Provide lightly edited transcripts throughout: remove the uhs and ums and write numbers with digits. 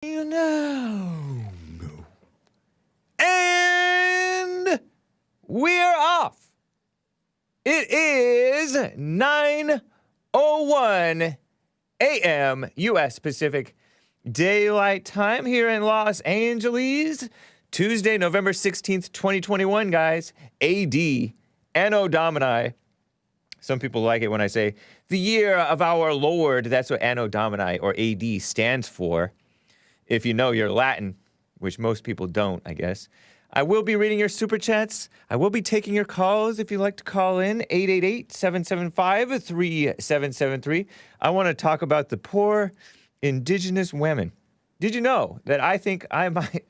You know. And we're off. It is 9:01 a.m. U.S. Pacific Daylight Time here in Los Angeles. Tuesday, November 16th, 2021, guys. AD, Anno Domini. Some people like it when I say the year of our Lord. That's what Anno Domini, or AD, stands for. If you know your Latin, which most people don't, I guess. I will be reading your super chats. I will be taking your calls if you'd like to call in. 888-775-3773. I want to talk about the poor Indigenous women. Did you know that I think I might...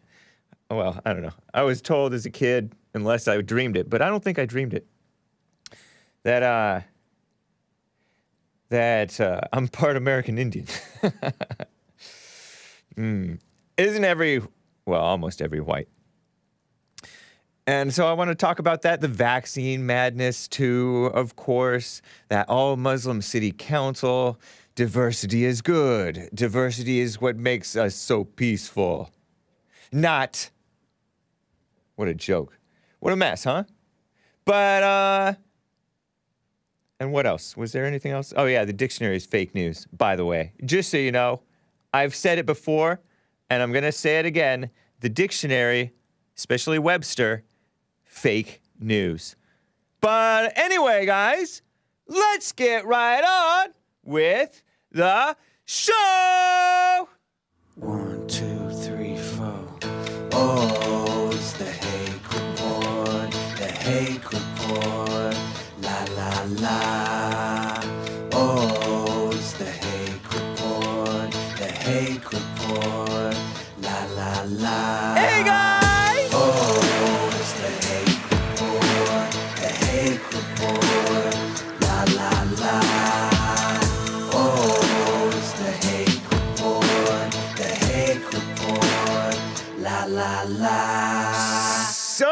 Well, I don't know. I was told as a kid, unless I dreamed it, but I don't think I dreamed it, that I'm part American Indian. Isn't almost every white. And so I want to talk about that, the vaccine madness too, of course, that all-Muslim city council. Diversity is good. Diversity is what makes us so peaceful. Not. What a joke. What a mess, huh? But, and what else? Was there anything else? Oh, yeah, the dictionary is fake news, by the way. Just so you know, I've said it before, and I'm going to say it again. The dictionary, especially Webster, fake news. But anyway, guys, let's get right on with the show! 1, 2, 3, 4. Oh, it's the Hake Report. The Hake Report. La la la. Oh, it's the Hake Report. The Hake Report. La la la. Hey, guys! Oh, it's the Hake Report. The Hake Report. La la la. Oh, it's the Hake Report. The Hake Report. La la la. So,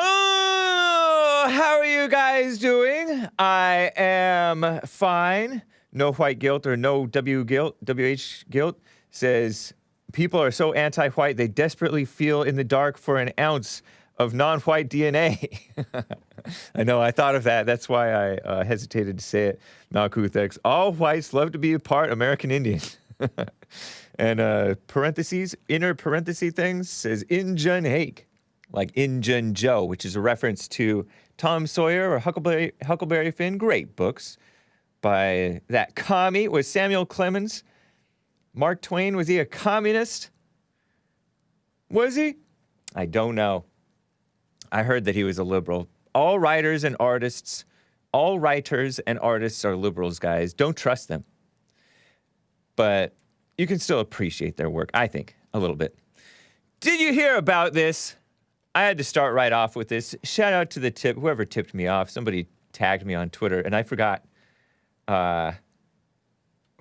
how are you guys doing? I am fine. No white guilt or no WH guilt says people are so anti-white they desperately feel in the dark for an ounce of non-white DNA. I know, I thought of that. That's why I hesitated to say it. Malkuthex. All whites love to be a part American Indian. And parentheses, inner parenthesis things says Injun Hake, like Injun Joe, which is a reference to Tom Sawyer or Huckleberry Finn. Great books by that commie with Samuel Clemens. Mark Twain, was he a communist? Was he? I don't know. I heard that he was a liberal. All writers and artists are liberals, guys. Don't trust them. But you can still appreciate their work, I think, a little bit. Did you hear about this? I had to start right off with this. Shout out to the whoever tipped me off. Somebody tagged me on Twitter, and I forgot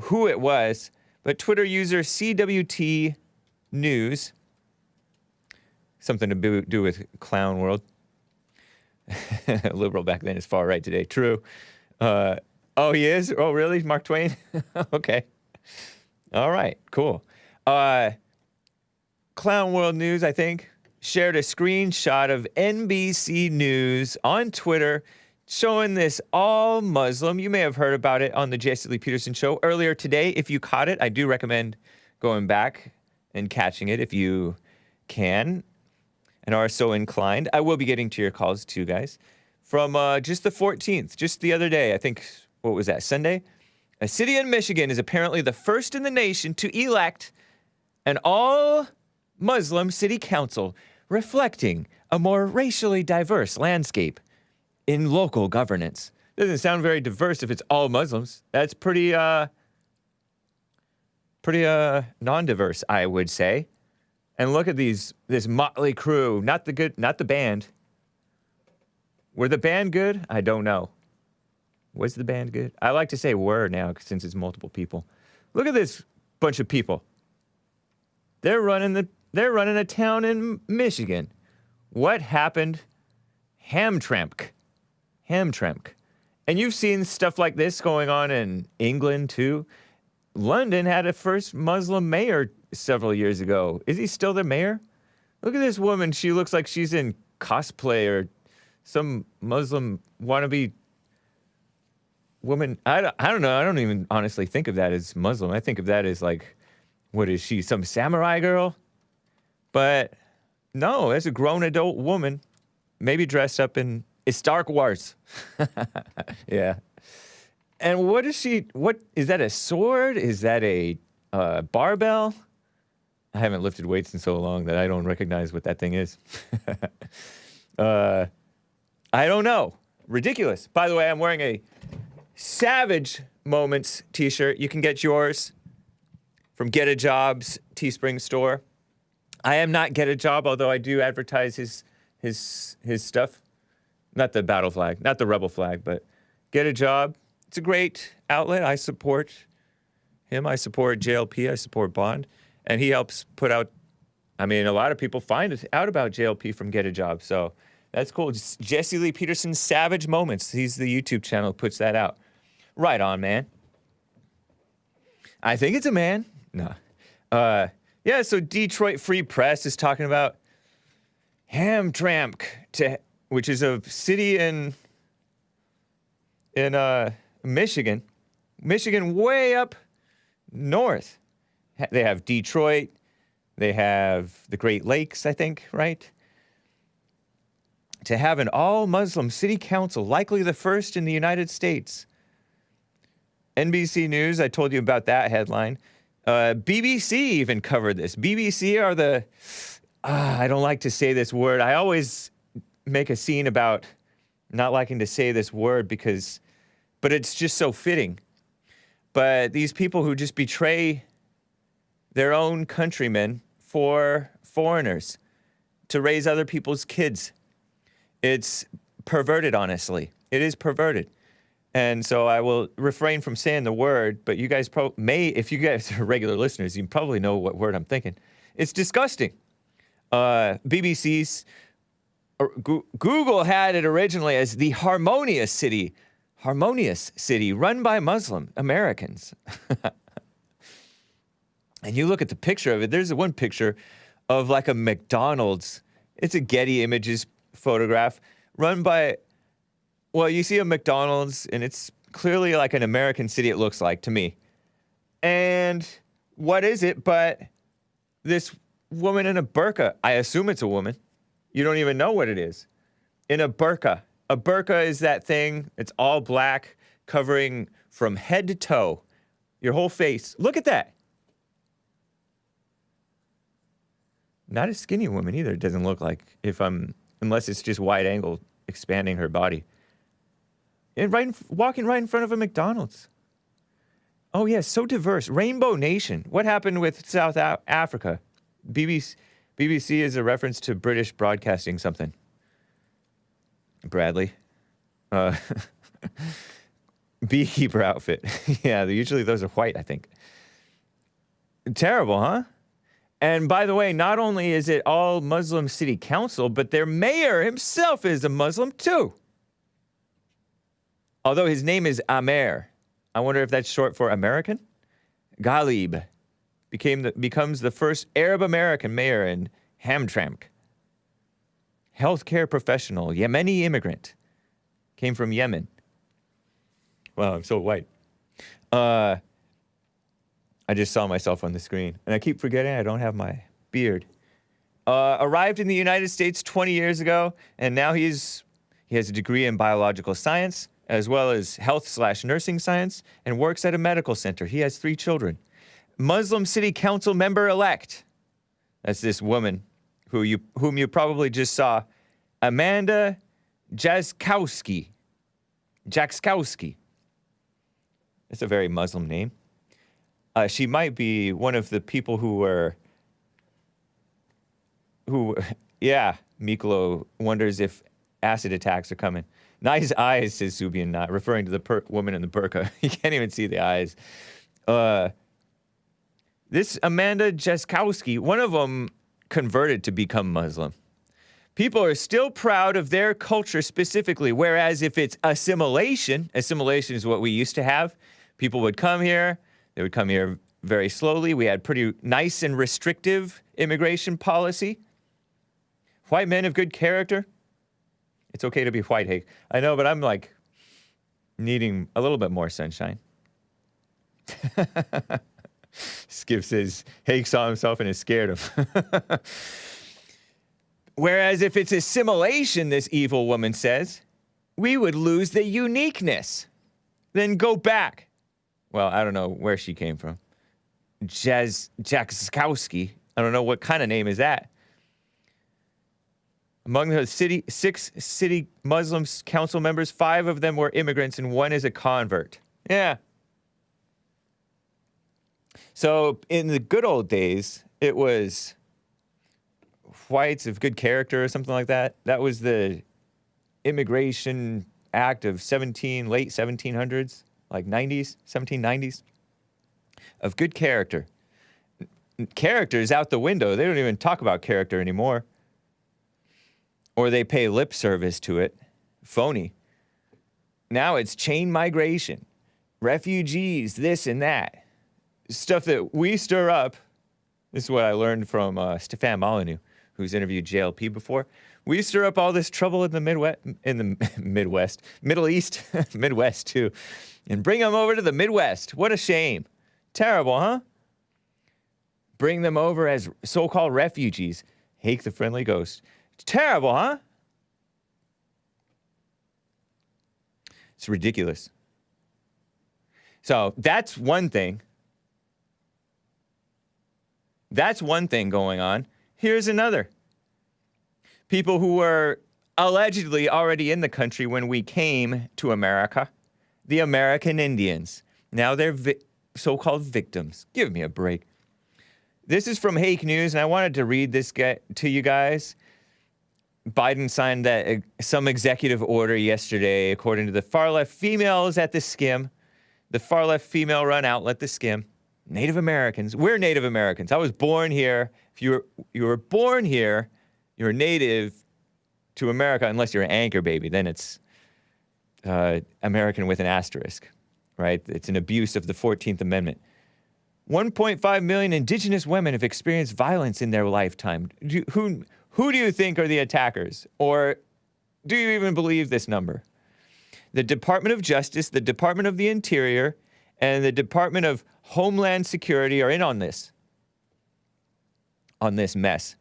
who it was. But Twitter user CWT News, something to do with Clown World. Liberal back then is far right today. True. Oh, he is? Oh, really? Mark Twain? Okay. All right. Cool. Clown World News, I think, shared a screenshot of NBC News on Twitter showing this all Muslim. You may have heard about it on the Jesse Lee Peterson show earlier today. If you caught it, I do recommend going back and catching it if you can and are so inclined. I will be getting to your calls too, guys. From just the 14th, just the other day, I think, what was that, Sunday? A city in Michigan is apparently the first in the nation to elect an all-Muslim city council, reflecting a more racially diverse landscape in local governance. Doesn't sound very diverse if it's all Muslims. That's pretty non-diverse, I would say. And look at this motley crew. Not the band. Were the band good? I don't know. Was the band good? I like to say were now since it's multiple people. Look at this bunch of people. They're running a town in Michigan. What happened? Hamtramck. And you've seen stuff like this going on in England too. London had a first Muslim mayor several years ago. Is he still the mayor? Look at this woman. She looks like she's in cosplay or some Muslim wannabe woman. I don't know. I don't even honestly think of that as Muslim. I think of that as like, what is she, some samurai girl? But no, that's a grown adult woman, maybe dressed up in Star Wars. Yeah. And what is she, what, is that a sword? Is that a barbell? I haven't lifted weights in so long that I don't recognize what that thing is. I don't know. Ridiculous. By the way, I'm wearing a Savage Moments t-shirt. You can get yours from Get a Job's Teespring store. I am not Get a Job, although I do advertise his stuff. Not the battle flag, not the rebel flag, but Get a Job. It's a great outlet. I support him. I support JLP. I support Bond. And he helps put out, I mean, a lot of people find out about JLP from Get a Job. So that's cool. Jesse Lee Peterson's Savage Moments. He's the YouTube channel that puts that out. Right on, man. I think it's a man. No. Yeah, so Detroit Free Press is talking about Hamtramck, which is a city in Michigan. Michigan way up north. They have Detroit. They have the Great Lakes, I think, right? To have an all-Muslim city council, likely the first in the United States. NBC News, I told you about that headline. BBC even covered this. BBC are the, I don't like to say this word. I always make a scene about not liking to say this word but it's just so fitting. But these people who just betray their own countrymen for foreigners to raise other people's kids. It's perverted, honestly. It is perverted. And so I will refrain from saying the word, but you guys may, if you guys are regular listeners, you probably know what word I'm thinking. It's disgusting. Google had it originally as the harmonious city run by Muslim Americans. And you look at the picture of it, there's one picture of like a McDonald's. It's a Getty Images photograph run by, well, you see a McDonald's and it's clearly like an American city, it looks like to me. And what is it but this woman in a burqa? I assume it's a woman. You don't even know what it is. In a burqa. A burqa is that thing, it's all black, covering from head to toe, your whole face. Look at that. Not a skinny woman either, it doesn't look like, unless it's just wide angle expanding her body. And walking right in front of a McDonald's. Oh yeah, so diverse. Rainbow Nation. What happened with South Africa? BBC is a reference to British broadcasting something. Bradley. Beekeeper outfit. Yeah, usually those are white, I think. Terrible, huh? And by the way, not only is it all Muslim city council, but their mayor himself is a Muslim too. Although his name is Amer. I wonder if that's short for American? Ghalib becomes the first Arab American mayor in Hamtramck. Healthcare professional, Yemeni immigrant. Came from Yemen. Wow, I'm so white. I just saw myself on the screen. And I keep forgetting I don't have my beard. Arrived in the United States 20 years ago, and now he has a degree in biological science, as well as health/nursing science, and works at a medical center. He has 3 children. Muslim City Council member-elect. That's this woman whom you probably just saw. Amanda Jaskowski. That's a very Muslim name. She might be one of the people Miklo wonders if acid attacks are coming. Nice eyes, says Zubian, not referring to the woman in the burqa. You can't even see the eyes. This Amanda Jaskowski, one of them converted to become Muslim. People are still proud of their culture specifically, whereas if it's assimilation is what we used to have. People would come here, they would come here very slowly. We had pretty nice and restrictive immigration policy. White men of good character. It's okay to be white, Hake. I know, but I'm like needing a little bit more sunshine. Skip says Hake saw himself and it scared him. Whereas if it's assimilation, this evil woman says, we would lose the uniqueness. Then go back. Well, I don't know where she came from. Jackskowski. I don't know what kind of name is that. Among the 6 city Muslim council members, 5 of them were immigrants and 1 is a convert. Yeah. So in the good old days, it was whites of good character or something like that. That was the Immigration Act of late 1700s, like 90s, 1790s. Of good character. Character is out the window. They don't even talk about character anymore. Or they pay lip service to it. Phony. Now it's chain migration. Refugees, this and that. Stuff that we stir up. This is what I learned from Stefan Molyneux, who's interviewed JLP before. We stir up all this trouble in the Midwest, Middle East, Midwest too, and bring them over to the Midwest. What a shame. Terrible, huh? Bring them over as so-called refugees. Hake the friendly ghost. Terrible, huh? It's ridiculous. So that's one thing. That's one thing going on. Here's another. People who were allegedly already in the country when we came to America, the American Indians. Now they're so-called victims. Give me a break. This is from Hake News, and I wanted to read this to you guys. Biden signed that some executive order yesterday, according to the far-left females at the Skim, the far-left female-run outlet, the Skim. Native Americans. We're Native Americans. I was born here. If you were born here, you're native to America, unless you're an anchor baby. Then it's American with an asterisk, right? It's an abuse of the 14th Amendment. 1.5 million Indigenous women have experienced violence in their lifetime. Who do you think are the attackers? Or do you even believe this number? The Department of Justice, the Department of the Interior, and the Department of Homeland Security are in on this mess,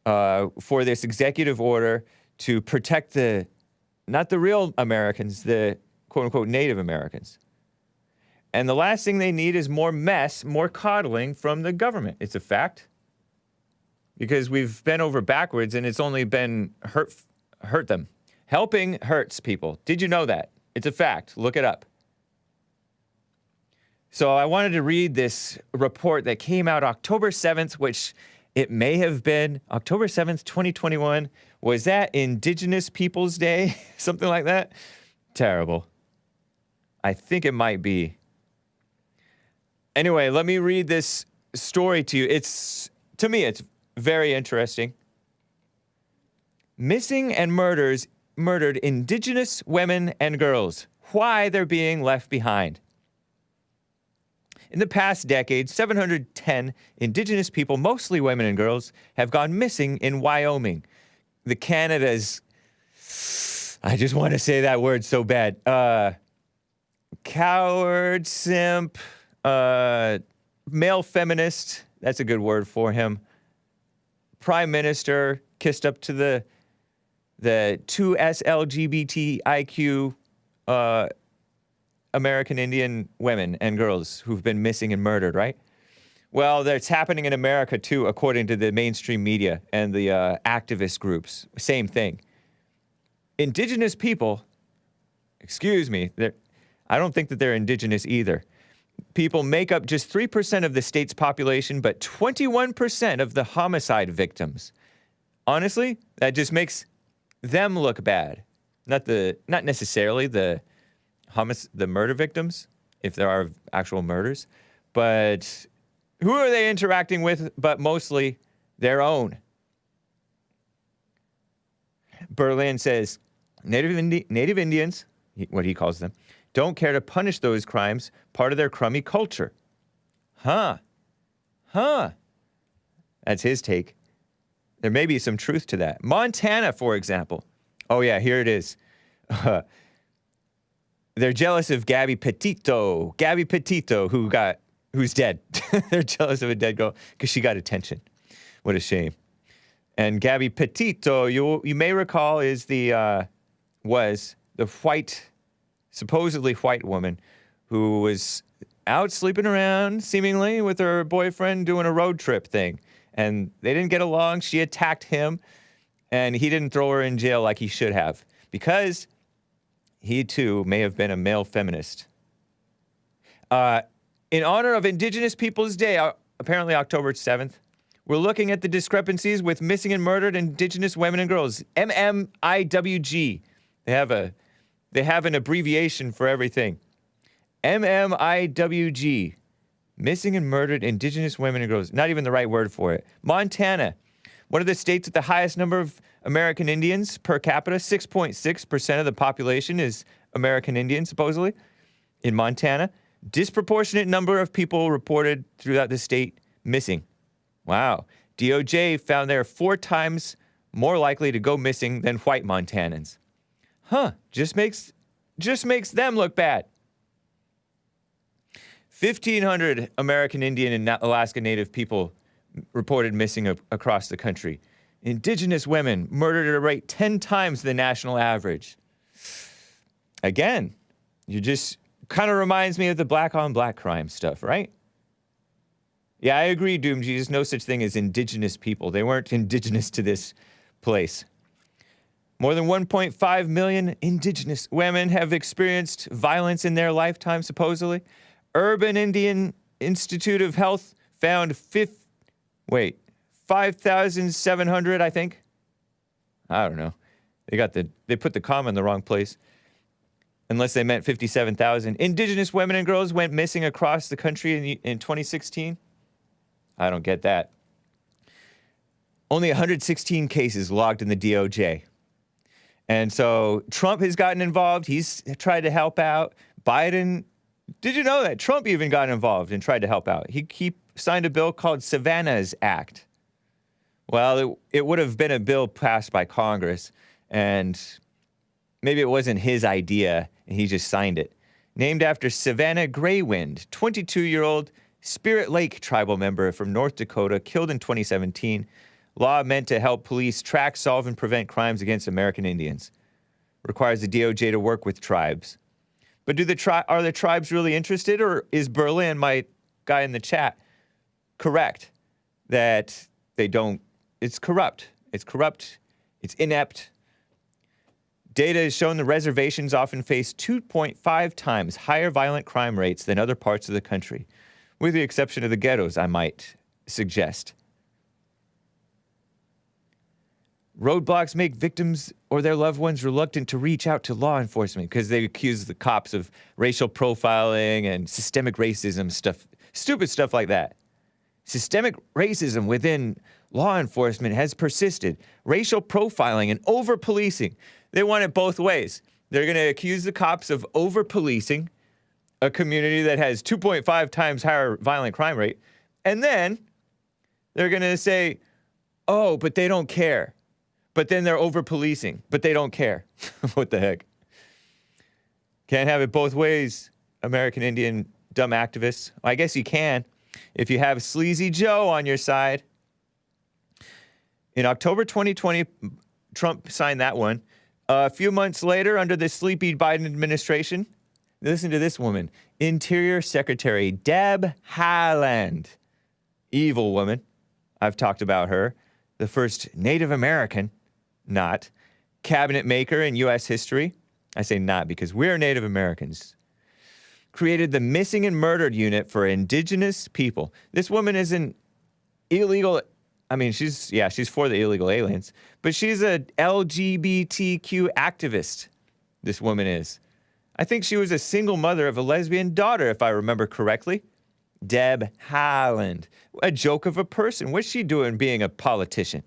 for this executive order to protect not the real Americans, the quote-unquote Native Americans. And the last thing they need is more mess, more coddling from the government. It's a fact. Because we've bent over backwards and it's only been hurt them. Helping hurts people. Did you know that? It's a fact. Look it up. So I wanted to read this report that came out October 7th, which it may have been October 7th, 2021. Was that Indigenous Peoples Day? Something like that? Terrible. I think it might be. Anyway, let me read this story to you. To me, it's very interesting. Missing and murdered Indigenous women and girls. Why they're being left behind. In the past decade, 710 Indigenous people, mostly women and girls, have gone missing in Wyoming. The Canada's, I just want to say that word so bad. Coward, simp, male feminist, that's a good word for him. Prime Minister kissed up to the 2 SLGBTIQ American Indian women and girls who've been missing and murdered, right? Well, that's happening in America too, according to the mainstream media and the activist groups. Same thing. Indigenous people, excuse me, I don't think that they're indigenous either. People make up just 3% of the state's population, but 21% of the homicide victims. Honestly, that just makes them look bad. Not necessarily the murder victims, if there are actual murders, but who are they interacting with? But mostly their own. Berlin says Native Indians, what he calls them, don't care to punish those crimes, part of their crummy culture. Huh. That's his take. There may be some truth to that. Montana, for example. Oh, yeah, here it is. They're jealous of Gabby Petito. Gabby Petito, who's dead. They're jealous of a dead girl because she got attention. What a shame. And Gabby Petito, you may recall, was the supposedly white woman who was out sleeping around, seemingly, with her boyfriend doing a road trip thing. And they didn't get along. She attacked him, and he didn't throw her in jail like he should have, because he, too, may have been a male feminist. In honor of Indigenous Peoples Day, apparently October 7th, we're looking at the discrepancies with missing and murdered Indigenous women and girls. MMIWG. They have an abbreviation for everything. MMIWG. Missing and murdered Indigenous women and girls. Not even the right word for it. Montana. One of the states with the highest number of American Indians per capita. 6.6% of the population is American Indian, supposedly, in Montana. Disproportionate number of people reported throughout the state missing. Wow. DOJ found they're 4 times more likely to go missing than white Montanans. Huh. Just makes them look bad. 1,500 American Indian and Alaska Native people reported missing across the country. Indigenous women murdered at a rate 10 times the national average. Again, you just kind of reminds me of the black-on-black crime stuff, right? Yeah, I agree, Doom Jesus. No such thing as indigenous people. They weren't indigenous to this place. More than 1.5 million indigenous women have experienced violence in their lifetime, supposedly. Urban Indian Institute of Health found 5,700, I think. I don't know. They put the comma in the wrong place. Unless they meant 57,000. Indigenous women and girls went missing across the country in 2016. I don't get that. Only 116 cases logged in the DOJ. And so Trump has gotten involved. He's tried to help out. Biden, did you know that? Trump even got involved and tried to help out. He signed a bill called Savannah's Act. Well, it would have been a bill passed by Congress, and maybe it wasn't his idea, and he just signed it. Named after Savannah Graywind, 22-year-old Spirit Lake tribal member from North Dakota, killed in 2017. Law meant to help police track, solve, and prevent crimes against American Indians. Requires the DOJ to work with tribes. But are the tribes really interested, or is Berlin, my guy in the chat, correct that they don't? It's corrupt. It's corrupt. It's inept. Data has shown the reservations often face 2.5 times higher violent crime rates than other parts of the country, with the exception of the ghettos, I might suggest. Roadblocks make victims or their loved ones reluctant to reach out to law enforcement because they accuse the cops of racial profiling and systemic racism stuff, stupid stuff like that. Systemic racism within law enforcement has persisted. Racial profiling and over-policing. They want it both ways. They're going to accuse the cops of over-policing a community that has 2.5 times higher violent crime rate. And then they're going to say, oh, but they don't care. But then they're over-policing, but they don't care. What the heck? Can't have it both ways, American Indian dumb activists. Well, I guess you can if you have Sleazy Joe on your side. In October 2020, Trump signed that one. A few months later, under the sleepy Biden administration, listen to this woman, Interior Secretary Deb Haaland. Evil woman. I've talked about her. The first Native American, not, cabinet maker in U.S. history. I say not because we're Native Americans. Created the Missing and Murdered Unit for Indigenous people. This woman is an illegal, she's for the illegal aliens, but she's a LGBTQ activist, this woman is. I think she was a single mother of a lesbian daughter, if I remember correctly. Deb Haaland. A joke of a person. What's she doing being a politician?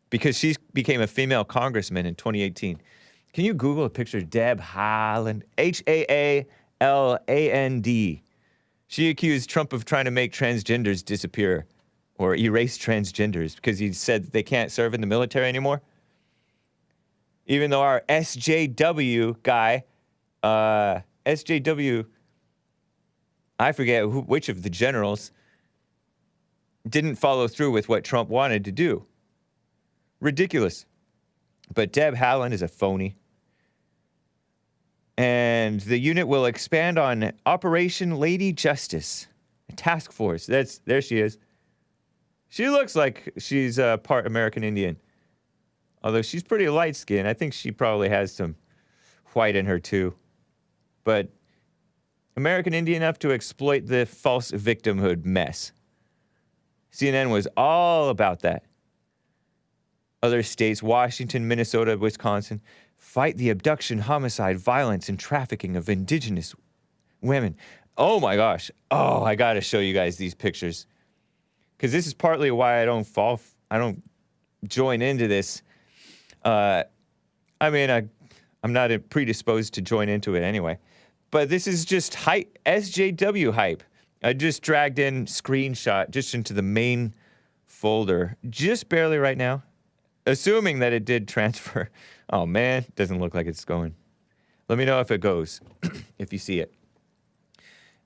Because she became a female congressman in 2018. Can you Google a picture of Deb Haaland? Haaland. She accused Trump of trying to make transgenders disappear or erase transgenders because he said they can't serve in the military anymore. Even though our SJW guy, SJW, I forget which of the generals, didn't follow through with what Trump wanted to do. Ridiculous. But Deb Haaland is a phony. And the unit will expand on Operation Lady Justice, a task force. There she is. She looks like she's part American Indian. Although she's pretty light-skinned. I think she probably has some white in her, too. But American Indian enough to exploit the false victimhood mess. CNN was all about that. Other states, Washington, Minnesota, Wisconsin, fight the abduction, homicide, violence, and trafficking of Indigenous women. Oh my gosh. Oh, I gotta show you guys these pictures. Because this is partly why I don't join into this. I'm not predisposed to join into it anyway. But this is just hype, SJW hype. I just dragged in screenshot just into the main folder, just barely right now. Assuming that it did transfer. Oh, man, doesn't look like it's going. Let me know if it goes, if you see it.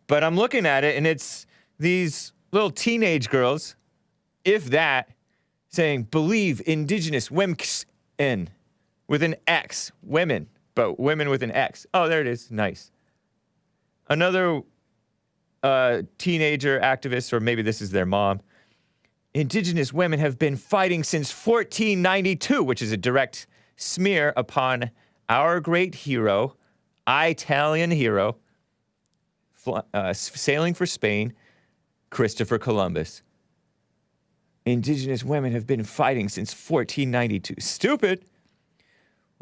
But I'm looking at it, and it's these little teenage girls, if that, saying, believe Indigenous women, with an X, women, but women with an X. Oh, there it is. Nice. Another teenager activist, or maybe this is their mom. Indigenous women have been fighting since 1492, which is a direct smear upon our great hero, Italian hero, sailing for Spain, Christopher Columbus. Indigenous women have been fighting since 1492. Stupid.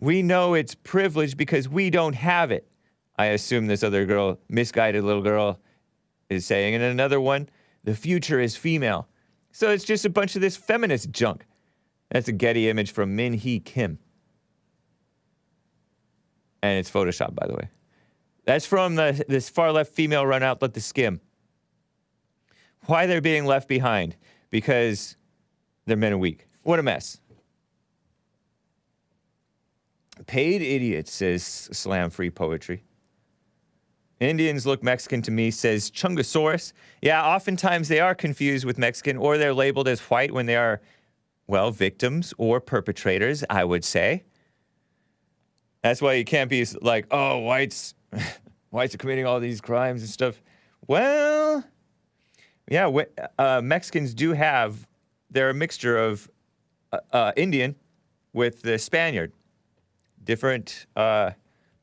We know it's privilege because we don't have it. I assume this other girl, misguided little girl, is saying. And another one, the future is female. So it's just a bunch of this feminist junk. That's a Getty image from Min Hee Kim. And it's Photoshopped, by the way. That's from this far-left female run Outlet the Skim. Why they're being left behind? Because they're men are weak. What a mess. Paid idiots, says Slam Free Poetry. Indians look Mexican to me, says Chungosaurus. Yeah, oftentimes they are confused with Mexican, or they're labeled as white when they are, well, victims or perpetrators, I would say. That's why you can't be like, oh, whites are committing all these crimes and stuff. Well, yeah, Mexicans do have, they're a mixture of Indian with the Spaniard. Different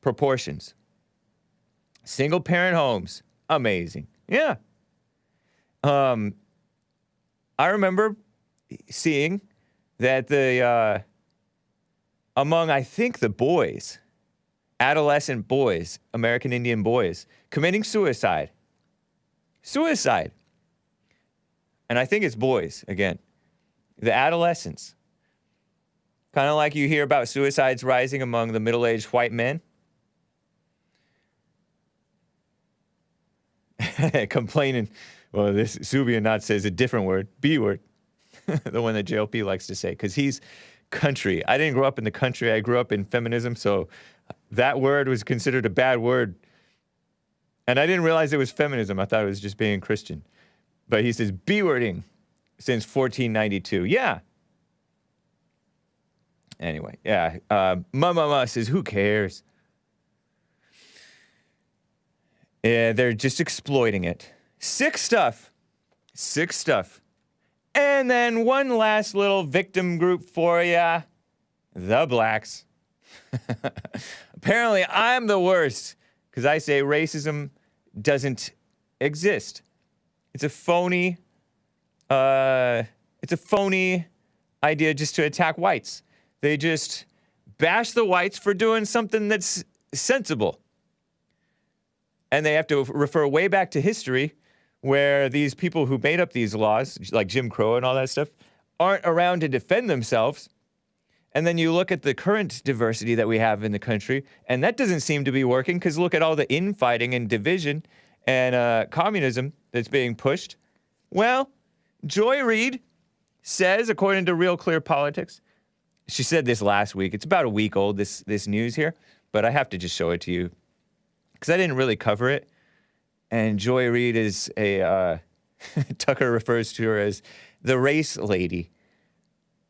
proportions. Single parent homes. Amazing. Yeah. I remember seeing that among, I think, the boys, adolescent boys, American Indian boys, committing suicide. Suicide. And I think it's boys, again. The adolescents. Kind of like you hear about suicides rising among the middle-aged white men. Complaining. Well, this Subian Knot says a different word. B word. The one that JLP likes to say. Because he's country. I didn't grow up in the country. I grew up in feminism. So that word was considered a bad word. And I didn't realize it was feminism. I thought it was just being Christian. But he says B-wording since 1492. Yeah. Anyway, yeah. Mama says, who cares? Yeah, they're just exploiting it. Sick stuff. And then one last little victim group for ya. The blacks. Apparently, I'm the worst. Because I say racism doesn't exist. It's a phony idea just to attack whites. They just bash the whites for doing something that's sensible. And they have to refer way back to history where these people who made up these laws, like Jim Crow and all that stuff, aren't around to defend themselves. And then you look at the current diversity that we have in the country, and that doesn't seem to be working because look at all the infighting and division and communism that's being pushed. Well, Joy Reid says, according to Real Clear Politics, she said this last week. It's about a week old, this news here, but I have to just show it to you because I didn't really cover it. And Joy Reid is a, Tucker refers to her as the race lady.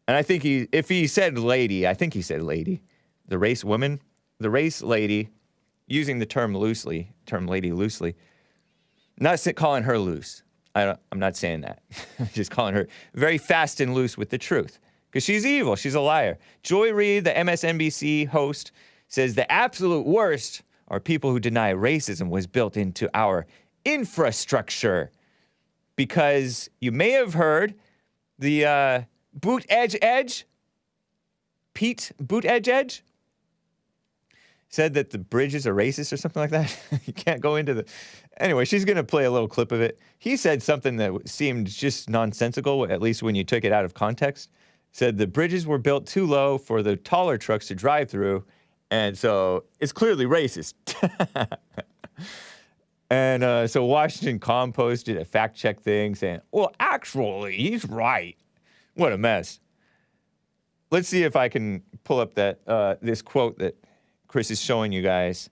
And I think if he said lady, I think he said lady. The race woman, the race lady, using the term lady loosely. Not calling her loose. I'm not saying that. I'm just calling her very fast and loose with the truth. Because she's evil. She's a liar. Joy Reid, the MSNBC host, says the absolute worst are people who deny racism was built into our infrastructure. Because you may have heard the Pete Buttigieg said that the bridges are racist or something like that. You can't go into the... Anyway, she's going to play a little clip of it. He said something that seemed just nonsensical, at least when you took it out of context. Said the bridges were built too low for the taller trucks to drive through, and so it's clearly racist. And so Washington Compost did a fact-check thing saying, well, actually, he's right. What a mess. Let's see if I can pull up that this quote that Chris is showing you guys,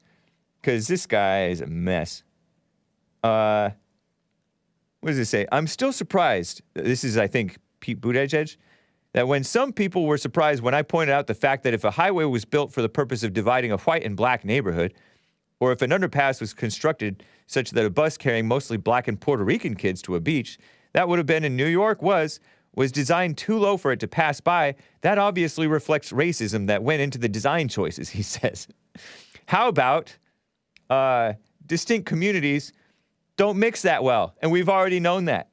because this guy is a mess. What does it say? I'm still surprised. This is, I think, Pete Buttigieg. That when some people were surprised when I pointed out the fact that if a highway was built for the purpose of dividing a white and black neighborhood, or if an underpass was constructed such that a bus carrying mostly black and Puerto Rican kids to a beach, that would have been in New York was designed too low for it to pass by, that obviously reflects racism that went into the design choices, he says. How about distinct communities don't mix that well, and we've already known that.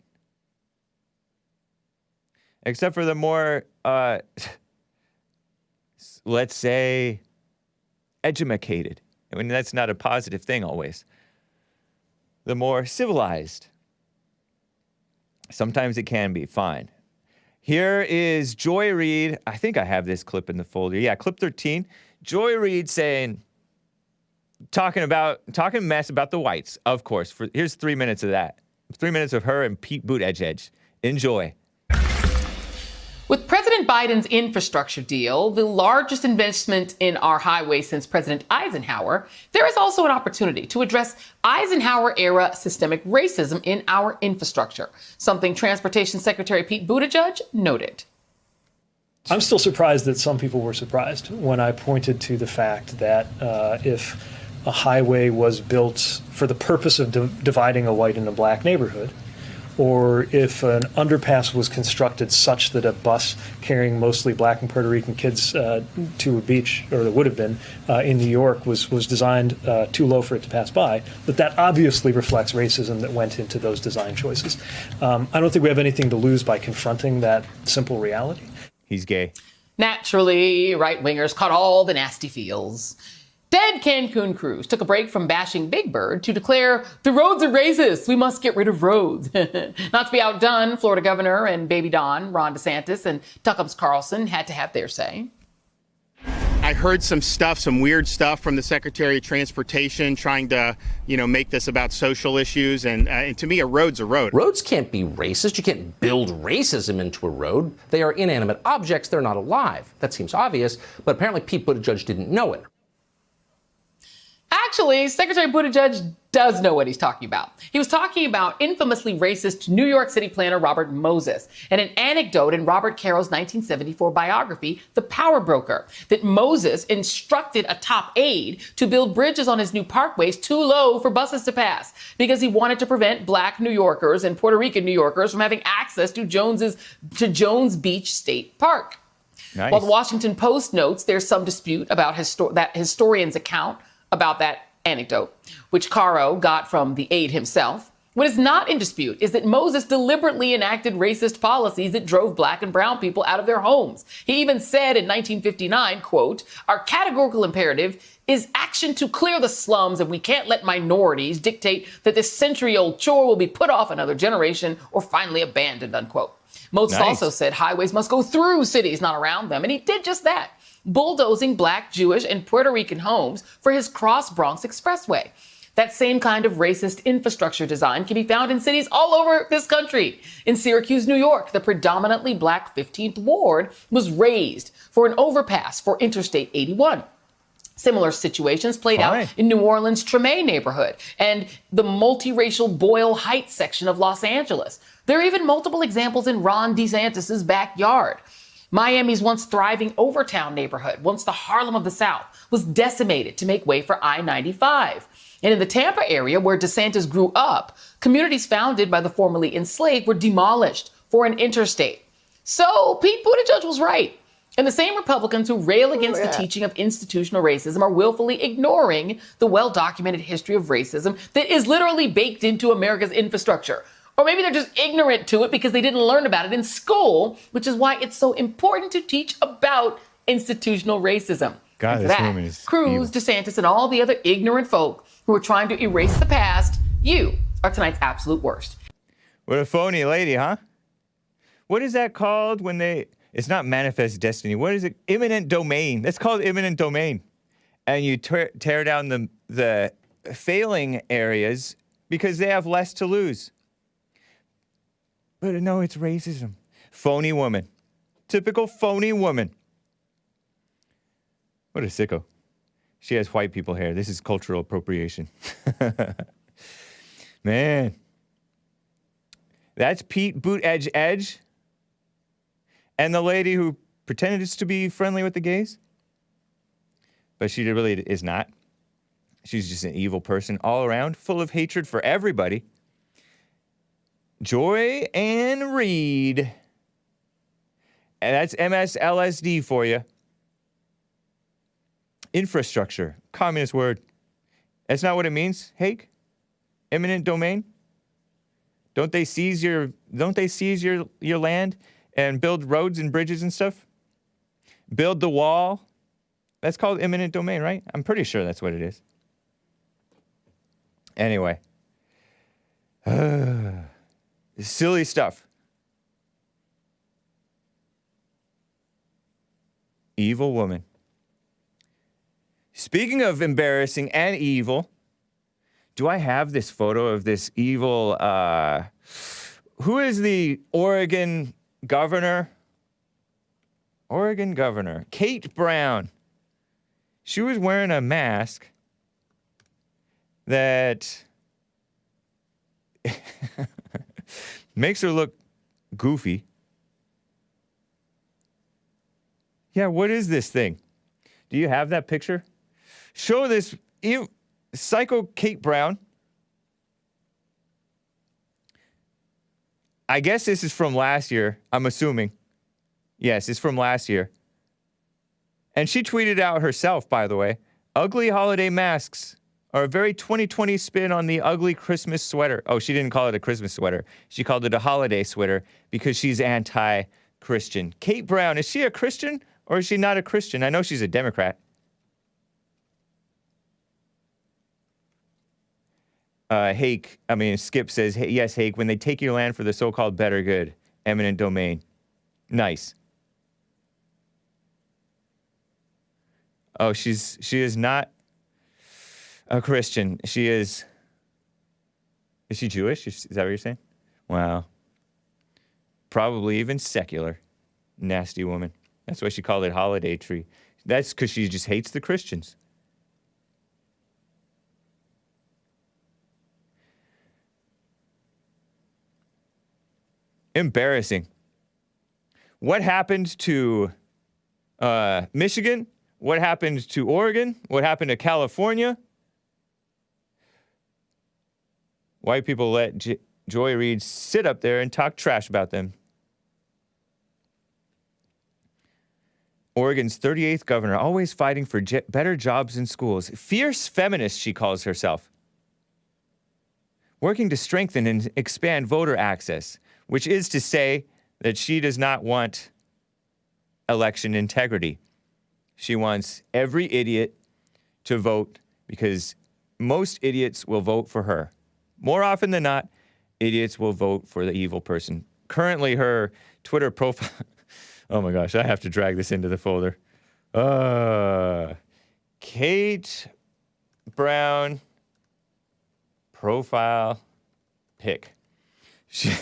Except for the more, let's say, educated. I mean, that's not a positive thing always. The more civilized. Sometimes it can be, fine. Here is Joy Reid. I think I have this clip in the folder. Yeah, clip 13. Joy Reid saying, talking mess about the whites, of course. Here's 3 minutes of that. 3 minutes of her and Pete Buttigieg. Enjoy. With President Biden's infrastructure deal, the largest investment in our highways since President Eisenhower, there is also an opportunity to address Eisenhower-era systemic racism in our infrastructure, something Transportation Secretary Pete Buttigieg noted. I'm still surprised that some people were surprised when I pointed to the fact that if a highway was built for the purpose of dividing a white and a black neighborhood, or if an underpass was constructed such that a bus carrying mostly black and Puerto Rican kids to a beach, or that would have been in New York, was designed too low for it to pass by, that obviously reflects racism that went into those design choices. I don't think we have anything to lose by confronting that simple reality. He's gay. Naturally, right-wingers caught all the nasty feels. Dead Cancun crews took a break from bashing Big Bird to declare the roads are racist. We must get rid of roads. Not to be outdone, Florida Governor and Baby Don, Ron DeSantis, and Tuckums Carlson had to have their say. I heard some weird stuff from the Secretary of Transportation trying to, make this about social issues. And to me, a road's a road. Roads can't be racist. You can't build racism into a road. They are inanimate objects. They're not alive. That seems obvious, but apparently Pete Buttigieg didn't know it. Actually, Secretary Buttigieg does know what he's talking about. He was talking about infamously racist New York City planner Robert Moses and an anecdote in Robert Caro's 1974 biography, The Power Broker, that Moses instructed a top aide to build bridges on his new parkways too low for buses to pass because he wanted to prevent black New Yorkers and Puerto Rican New Yorkers from having access to Jones Beach State Park. Nice. While the Washington Post notes there's some dispute about that historian's account about that anecdote, which Caro got from the aide himself. What is not in dispute is that Moses deliberately enacted racist policies that drove black and brown people out of their homes. He even said in 1959, quote, "Our categorical imperative is action to clear the slums, and we can't let minorities dictate that this century-old chore will be put off another generation or finally abandoned," unquote. Moses also said highways must go through cities, not around them, and he did just that, bulldozing black, Jewish, and Puerto Rican homes for his Cross Bronx Expressway. That same kind of racist infrastructure design can be found in cities all over this country. In Syracuse, New York, the predominantly black 15th Ward was razed for an overpass for Interstate 81. Similar situations played out in New Orleans' Treme neighborhood and the multiracial Boyle Heights section of Los Angeles. There are even multiple examples in Ron DeSantis' backyard. Miami's once thriving Overtown neighborhood, once the Harlem of the South, was decimated to make way for I-95. And in the Tampa area where DeSantis grew up, communities founded by the formerly enslaved were demolished for an interstate. So Pete Buttigieg was right. And the same Republicans who rail against the teaching of institutional racism are willfully ignoring the well-documented history of racism that is literally baked into America's infrastructure. Or maybe they're just ignorant to it because they didn't learn about it in school, which is why it's so important to teach about institutional racism. God, this woman is Cruz, evil. DeSantis, and all the other ignorant folk who are trying to erase the past, you are tonight's absolute worst. What a phony lady, huh? What is that called when they... It's not manifest destiny. What is it? Imminent domain. That's called imminent domain. And you tear down the failing areas because they have less to lose. But no, it's racism. Phony woman. Typical phony woman. What a sicko. She has white people hair. This is cultural appropriation. Man. That's Pete Buttigieg. And the lady who pretended to be friendly with the gays. But she really is not. She's just an evil person all around, full of hatred for everybody. Joy and Reid. And that's MSLSD for you. Infrastructure. Communist word. That's not what it means, Hake? Eminent domain? Don't they seize your land and build roads and bridges and stuff? Build the wall? That's called eminent domain, right? I'm pretty sure that's what it is. Anyway. Silly stuff. Evil woman. Speaking of embarrassing and evil, do I have this photo of this evil, who is the Oregon governor? Oregon governor. Kate Brown. She was wearing a mask that makes her look goofy. Yeah, what is this thing? Do you have that picture? Show this psycho Kate Brown. I guess this is from last year, I'm assuming. Yes, it's from last year. And she tweeted out herself, by the way, ugly holiday masks are a very 2020 spin on the ugly Christmas sweater. Oh, she didn't call it a Christmas sweater. She called it a holiday sweater because she's anti-Christian. Kate Brown, is she a Christian or is she not a Christian? I know she's a Democrat. Skip says, hey, yes, Hake, when they take your land for the so-called better good, eminent domain. Nice. Oh, she is not a Christian. She is she Jewish? Is that what you're saying? Wow. Probably even secular. Nasty woman. That's why she called it holiday tree. That's because she just hates the Christians. Embarrassing. What happened to Michigan? What happened to Oregon? What happened to California? White people let Joy Reid sit up there and talk trash about them. Oregon's 38th governor, always fighting for better jobs in schools. Fierce feminist, she calls herself. Working to strengthen and expand voter access, which is to say that she does not want election integrity. She wants every idiot to vote because most idiots will vote for her. More often than not, idiots will vote for the evil person. Currently, her Twitter profile... Oh my gosh, I have to drag this into the folder. Kate Brown profile pic. She's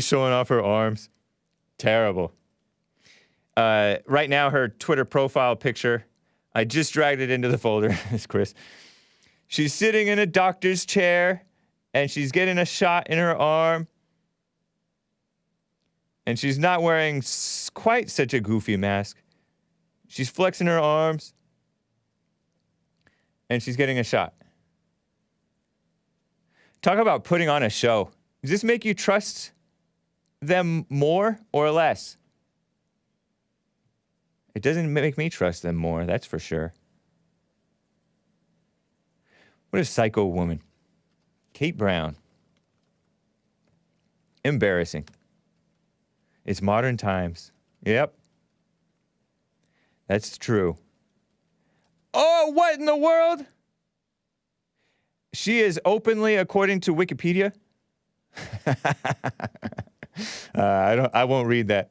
showing off her arms. Terrible. Right now, her Twitter profile picture, I just dragged it into the folder. It's Chris. She's sitting in a doctor's chair, and she's getting a shot in her arm. And she's not wearing quite such a goofy mask. She's flexing her arms, and she's getting a shot. Talk about putting on a show. Does this make you trust them more or less? It doesn't make me trust them more, that's for sure. What a psycho woman. Kate Brown. Embarrassing. It's modern times. Yep. That's true. Oh, what in the world? She is openly, according to Wikipedia. I won't read that.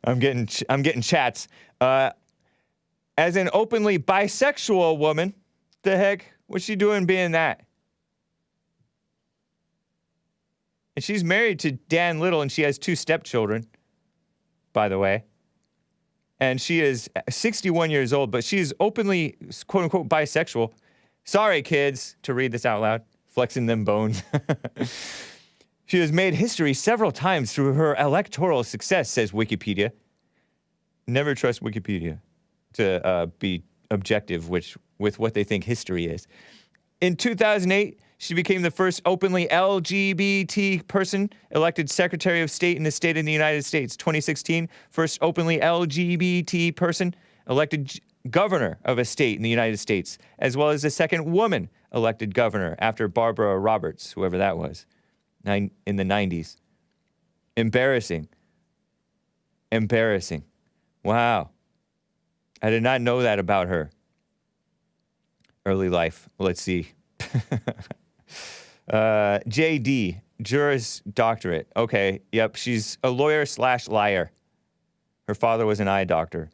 I'm getting chats. As an openly bisexual woman, the heck? What's she doing being that? And she's married to Dan Little, and she has 2 stepchildren, by the way. And she is 61 years old, but she is openly, quote-unquote, bisexual. Sorry, kids, to read this out loud. Flexing them bones. She has made history several times through her electoral success, says Wikipedia. Never trust Wikipedia to be objective with what they think history is. In 2008, she became the first openly LGBT person elected Secretary of State in the state of the United States. 2016, first openly LGBT person elected governor of a state in the United States, as well as the second woman elected governor after Barbara Roberts, whoever that was, in the 90s. Embarrassing. Embarrassing. Wow. I did not know that about her. Early life. Let's see. JD, Juris Doctorate. Okay, yep, she's a lawyer/liar. Her father was an eye doctor.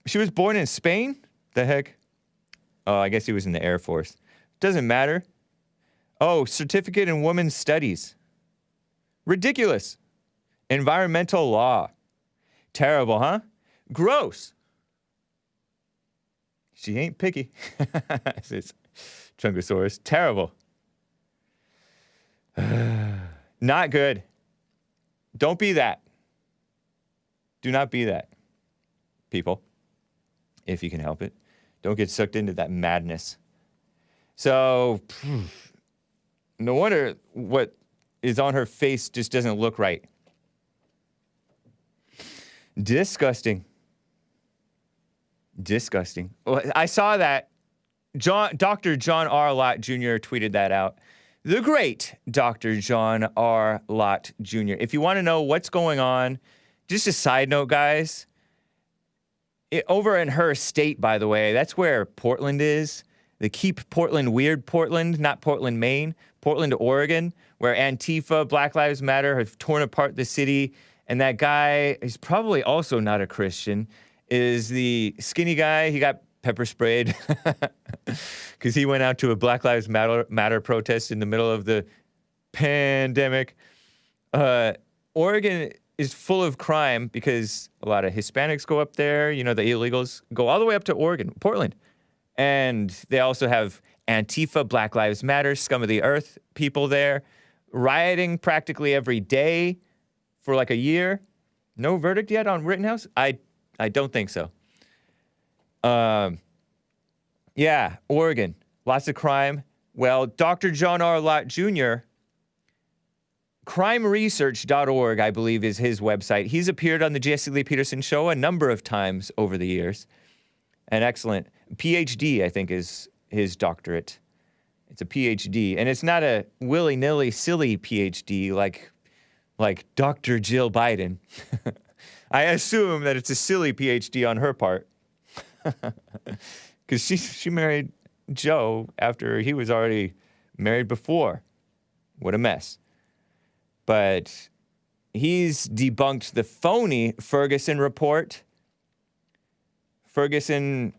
She was born in Spain? The heck? Oh, I guess he was in the Air Force. Doesn't matter. Oh, certificate in women's studies. Ridiculous. Environmental law. Terrible, huh? Gross. She ain't picky. It's Chungosaurus. Terrible. Not good. Don't be that. Do not be that, people, if you can help it. Don't get sucked into that madness. So, no wonder what is on her face just doesn't look right. Disgusting. Disgusting. Well, I saw that. Dr. John R. Lott Jr. tweeted that out. The great Dr. John R. Lott Jr. If you want to know what's going on, just a side note, guys. Over in her state, by the way, that's where Portland is. The Keep Portland Weird Portland, not Portland, Maine. Portland, Oregon, where Antifa, Black Lives Matter have torn apart the city. And that guy is probably also not a Christian, is the skinny guy. He got pepper sprayed because he went out to a Black Lives Matter protest in the middle of the pandemic. Oregon is full of crime because a lot of Hispanics go up there. You know, the illegals go all the way up to Oregon, Portland. And they also have Antifa, Black Lives Matter, scum of the earth people there, rioting practically every day for like a year. No verdict yet on Rittenhouse? I don't think so. Yeah, Oregon, lots of crime. Well, Dr. John R. Lott Jr., crimeresearch.org, I believe, is his website. He's appeared on the Jesse Lee Peterson show a number of times over the years. An excellent PhD, I think, is his doctorate. It's a PhD, and it's not a willy-nilly, silly PhD like Dr. Jill Biden. I assume that it's a silly PhD on her part. Because she married Joe after he was already married before. What a mess. But he's debunked the phony Ferguson report. Ferguson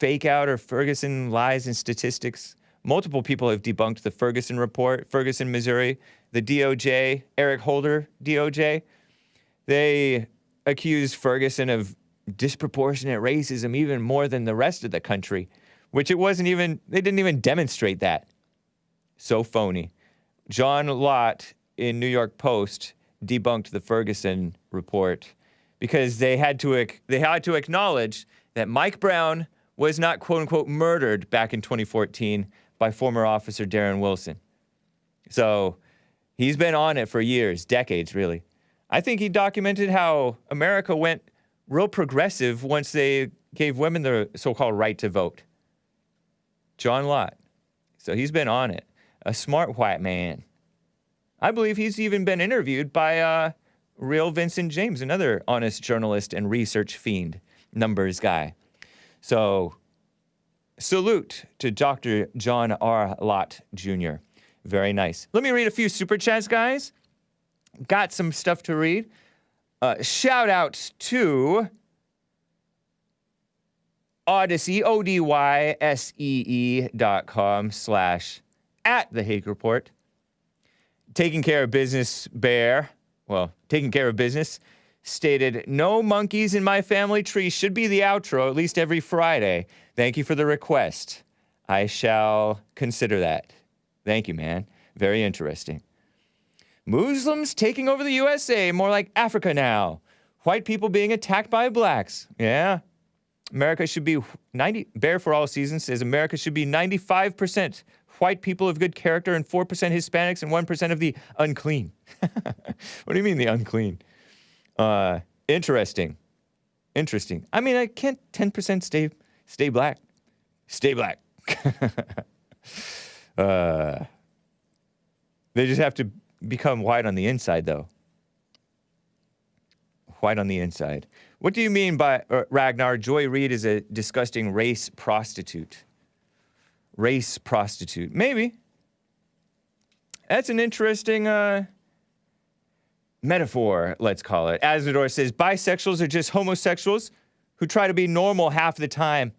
fake out or Ferguson lies and statistics. Multiple people have debunked the Ferguson report, Ferguson, Missouri, the DOJ, Eric Holder, DOJ. They accused Ferguson of disproportionate racism even more than the rest of the country, which it wasn't even, they didn't even demonstrate that. So phony. John Lott in New York Post debunked the Ferguson report because they had to acknowledge that Mike Brown was not, quote unquote, murdered back in 2014 by former officer Darren Wilson. So he's been on it for years, decades, really. I think he documented how America went real progressive once they gave women the so-called right to vote. John Lott. So he's been on it. A smart white man. I believe he's even been interviewed by real Vincent James, another honest journalist and research fiend, numbers guy. So salute to Dr. John R. Lott Jr. Very nice. Let me read a few super chats, guys. Got some stuff to read. Shout out to Odyssey, odyssee.com/@the Hake Report. Taking care of business, Bear. Well, taking care of business. Stated, no monkeys in my family tree should be the outro at least every Friday. Thank you for the request. I shall consider that. Thank you, man. Very interesting. Muslims taking over the USA, more like Africa now. White people being attacked by blacks. Yeah. America should be 90, Bear for All Seasons says America should be 95% white people of good character and 4% Hispanics and 1% of the unclean. What do you mean the unclean? Interesting. Interesting. I mean, I can't 10% stay black. Stay black. They just have to become white on the inside, though. White on the inside. What do you mean by, Ragnar, Joy Reid is a disgusting race prostitute? Race prostitute. Maybe. That's an interesting metaphor, let's call it. AZZMADOR says, bisexuals are just homosexuals who try to be normal half the time.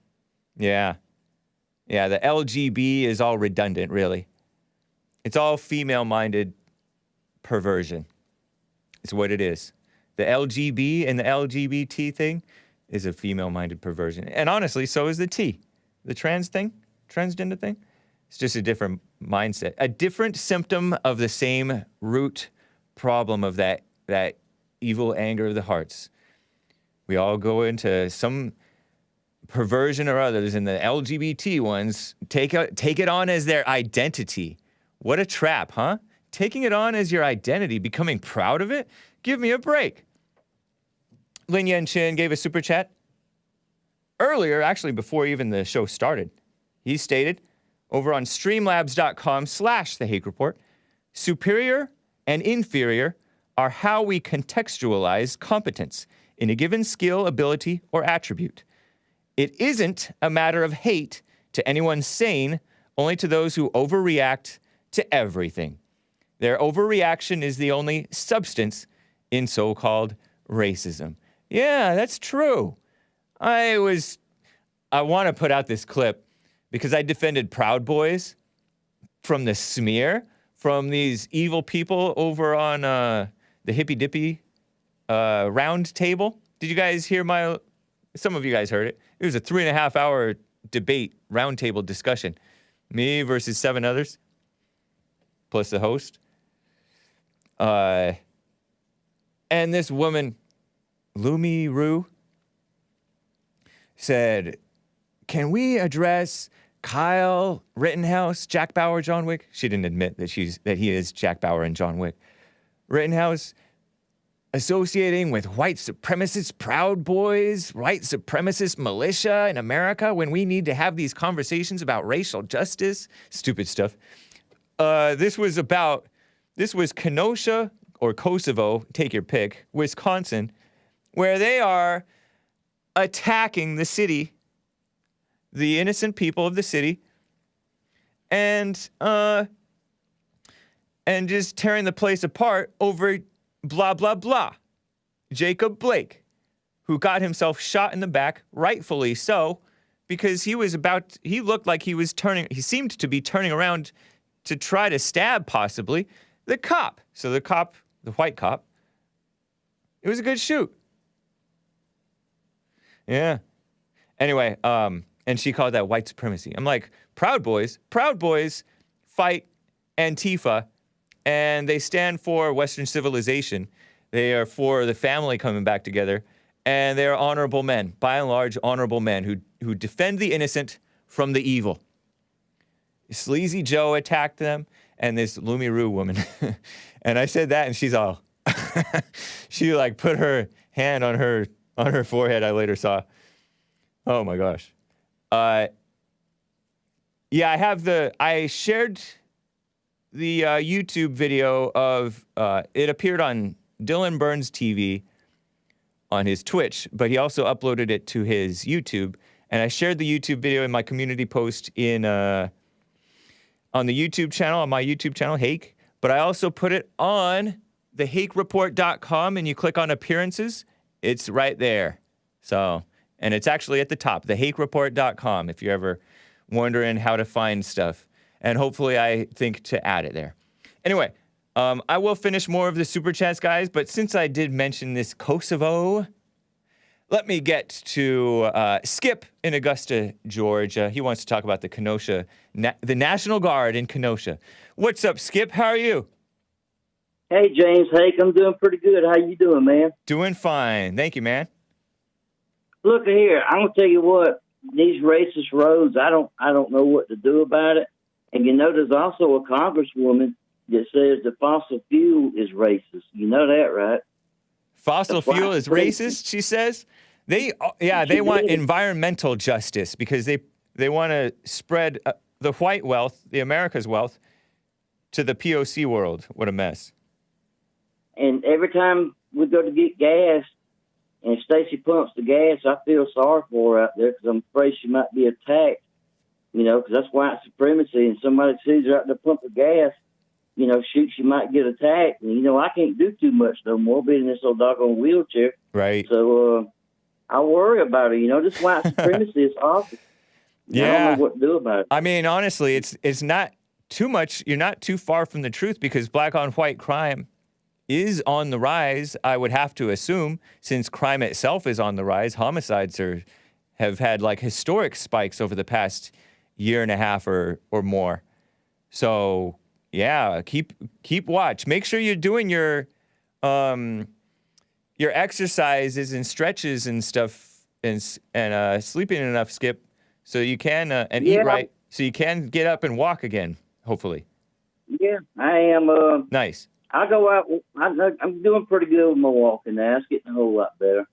Yeah. Yeah, the LGB is all redundant, really. It's all female-minded perversion. It's what it is. The LGB and the LGBT thing is a female-minded perversion. And honestly, so is the T. The trans thing, transgender thing. It's just a different mindset. A different symptom of the same root problem of that evil anger of the hearts. We all go into some perversion or others, and the LGBT ones take it on as their identity. What a trap, huh? Taking it on as your identity, becoming proud of it? Give me a break. Lin Yen Chin gave a super chat earlier, actually before even the show started. He stated over on streamlabs.com/the Hake Report, superior and inferior are how we contextualize competence in a given skill, ability, or attribute. It isn't a matter of hate to anyone sane, only to those who overreact to everything. Their overreaction is the only substance in so-called racism. Yeah, that's true. I want to put out this clip because I defended Proud Boys from the smear from these evil people over on the Hippy Dippy round table. Did you guys hear some of you guys heard it. It was a 3.5-hour debate, roundtable discussion. Me versus 7 others, plus the host. And this woman, Lumi Rue, said, can we address Kyle Rittenhouse, Jack Bauer, John Wick? She didn't admit that he is Jack Bauer and John Wick. Rittenhouse associating with white supremacist Proud Boys, white supremacist militia in America when we need to have these conversations about racial justice. Stupid stuff. This was Kenosha or Kosovo, take your pick, Wisconsin, where they are attacking the city, the innocent people of the city, and just tearing the place apart over blah, blah, blah. Jacob Blake, who got himself shot in the back, rightfully so, because he looked like he seemed to be turning around to try to stab possibly the cop. So the white cop, it was a good shoot. Yeah. Anyway, and she called that white supremacy. I'm like, Proud Boys fight Antifa, and they stand for Western civilization. They are for the family coming back together, and they are honorable men, by and large, honorable men who defend the innocent from the evil. Sleazy Joe attacked them, and this Lumiru woman. And I said that, and she's all, she like put her hand on her forehead, I later saw. Oh my gosh. Yeah, I shared the YouTube video of, it appeared on Dylan Burns TV on his Twitch, but he also uploaded it to his YouTube. And I shared the YouTube video in my community post on the YouTube channel, on my YouTube channel, Hake. But I also put it on the HakeReport.com, and you click on appearances, it's right there. So, and it's actually at the top, the HakeReport.com, if you're ever wondering how to find stuff. And hopefully I think to add it there. Anyway, I will finish more of the Super Chats, guys, but since I did mention this Kosovo, let me get to Skip in Augusta, Georgia. He wants to talk about the Kenosha, the National Guard in Kenosha. What's up, Skip? How are you? Hey, James. Hake, I'm doing pretty good. How you doing, man? Doing fine. Thank you, man. Look here, I'm gonna tell you what. These racist roads, I don't know what to do about it. And you know, there's also a congresswoman that says the fossil fuel is racist. You know that, right? Fossil fuel is racist, she says. They want environmental justice because they want to spread the white wealth, the America's wealth, to the POC world. What a mess. And every time we go to get gas, and Stacy pumps the gas, I feel sorry for her out there because I'm afraid she might be attacked, you know, because that's white supremacy. And somebody sees her out there pumping gas, you know, shoot, she might get attacked. And, you know, I can't do too much no more being in this old doggone wheelchair. Right. So I worry about her. You know, this white supremacy is awful. Yeah. I don't know what to do about it. I mean, honestly, it's not too much. You're not too far from the truth because black on white crime is on the rise, I would have to assume, since crime itself is on the rise. Homicides have had like historic spikes over the past year and a half or more. So yeah, keep watch. Make sure you're doing your exercises and stretches and stuff and sleeping enough, Skip, so you can and eat right, so you can get up and walk again. Hopefully. Yeah, I am. Nice. I go out. I'm doing pretty good with my walking now. It's getting a whole lot better.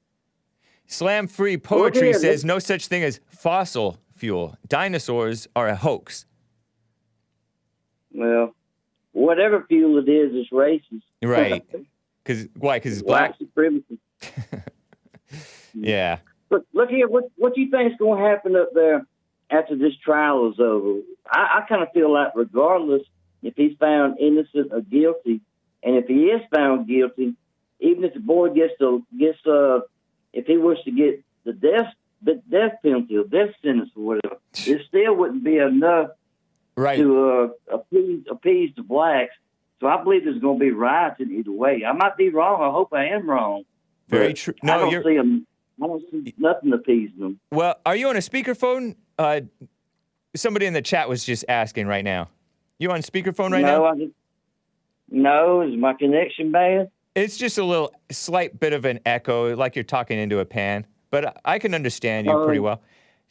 Slam Free Poetry says no such thing as fossil fuel. Dinosaurs are a hoax. Well, whatever fuel it is, it's racist. Right. Why? Because it's black? Supremacy. Yeah. Look here. What do you think is going to happen up there after this trial is over? I kind of feel like regardless if he's found innocent or guilty, and if he is found guilty, even if the boy gets if he was to get the death penalty or death sentence or whatever, it still wouldn't be enough to appease the blacks. So I believe there's going to be riots in either way. I might be wrong. I hope I am wrong. Very true. No, I don't see nothing appeasing them. Well, are you on a speakerphone? Somebody in the chat was just asking right now. You on speakerphone right now? No, is my connection bad? It's just a slight bit of an echo, like you're talking into a pan. But I can understand you pretty well.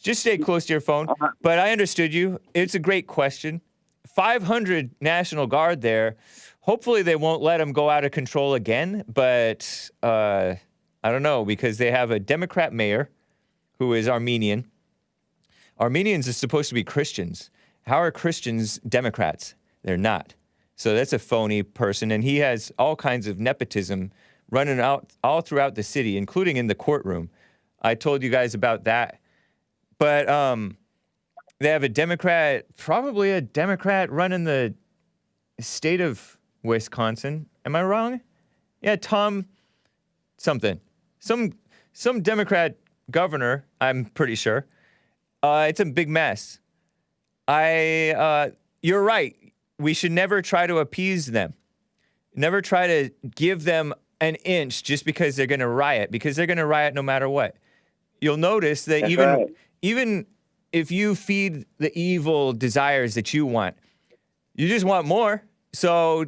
Just stay close to your phone. But I understood you. It's a great question. 500 National Guard there. Hopefully they won't let them go out of control again. But I don't know, because they have a Democrat mayor who is Armenian. Armenians are supposed to be Christians. How are Christians Democrats? They're not. So that's a phony person, and he has all kinds of nepotism running out all throughout the city, including in the courtroom. I told you guys about that. But they have a Democrat, probably a Democrat running the state of Wisconsin. Am I wrong? Yeah, Tom something. Some Democrat governor, I'm pretty sure. It's a big mess. You're right. We should never try to appease them. Never try to give them an inch just because they're going to riot, because they're going to riot no matter what. You'll notice that even if you feed the evil desires that you want, you just want more. So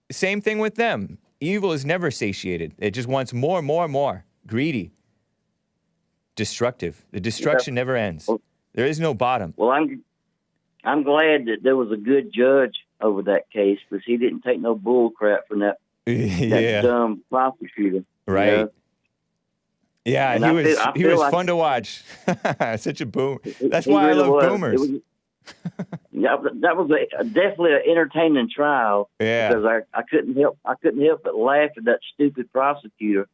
same thing with them. Evil is never satiated. It just wants more, more, more. Greedy. Destructive. The destruction never ends. There is no bottom. Well, I'm glad that there was a good judge over that case, because he didn't take no bull crap from that dumb prosecutor. Right. You know? Yeah, And he was fun to watch. Such a boom. That's why I love boomers. That was definitely an entertaining trial. Yeah. Because I couldn't help but laugh at that stupid prosecutor.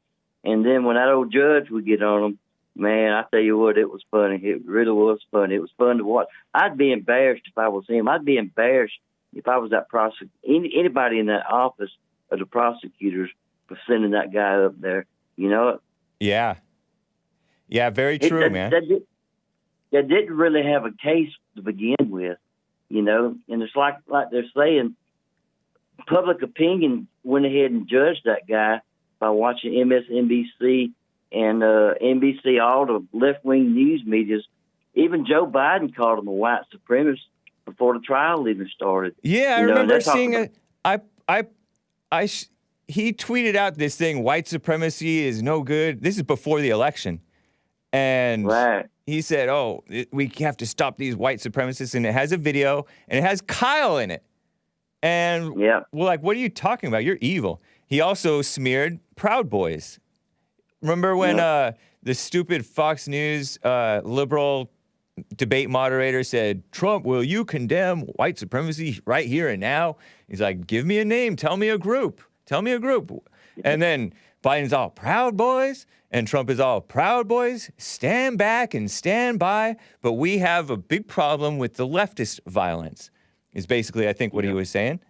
And then when that old judge would get on him, man, I tell you what, it was funny. It really was funny. It was fun to watch. I'd be embarrassed if I was him. I'd be embarrassed if I was that prosecutor. Anybody in that office of the prosecutors for sending that guy up there. You know? Yeah. Yeah, very true, man. They didn't really have a case to begin with, you know? And it's like they're saying, public opinion went ahead and judged that guy by watching MSNBC and NBC, all the left-wing news medias. Even Joe Biden called him a white supremacist before the trial even started. Yeah, I remember seeing it. He tweeted out this thing, white supremacy is no good. This is before the election. And he said, we have to stop these white supremacists. And it has a video, and it has Kyle in it. And we're like, what are you talking about? You're evil. He also smeared Proud Boys. Remember when the stupid Fox News liberal debate moderator said, Trump, will you condemn white supremacy right here and now? He's like, give me a name. Tell me a group. Tell me a group. And then Biden's all Proud Boys, and Trump is all Proud Boys. Stand back and stand by. But we have a big problem with the leftist violence, is basically, I think, what he was saying.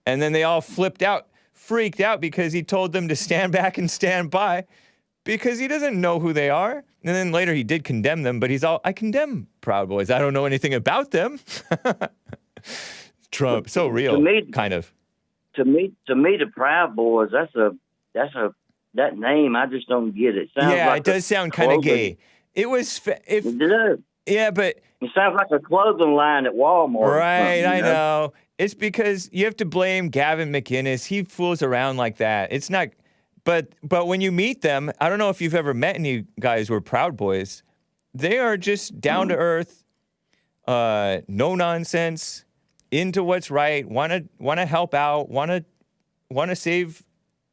And then they all freaked out because he told them to stand back and stand by, because he doesn't know who they are. And then later he did condemn them, but he's all, I condemn Proud Boys. I don't know anything about them. Trump, so real, kind of. To me, the Proud Boys, that name, I just don't get it. Sounds like it does sound kind of gay. It was, it does. Yeah, but it sounds like a clothing line at Walmart. Right, I know. It's because you have to blame Gavin McInnes. He fools around like that. It's not, but when you meet them, I don't know if you've ever met any guys who are Proud Boys. They are just down to earth, no nonsense, into what's right, want to help out, want to save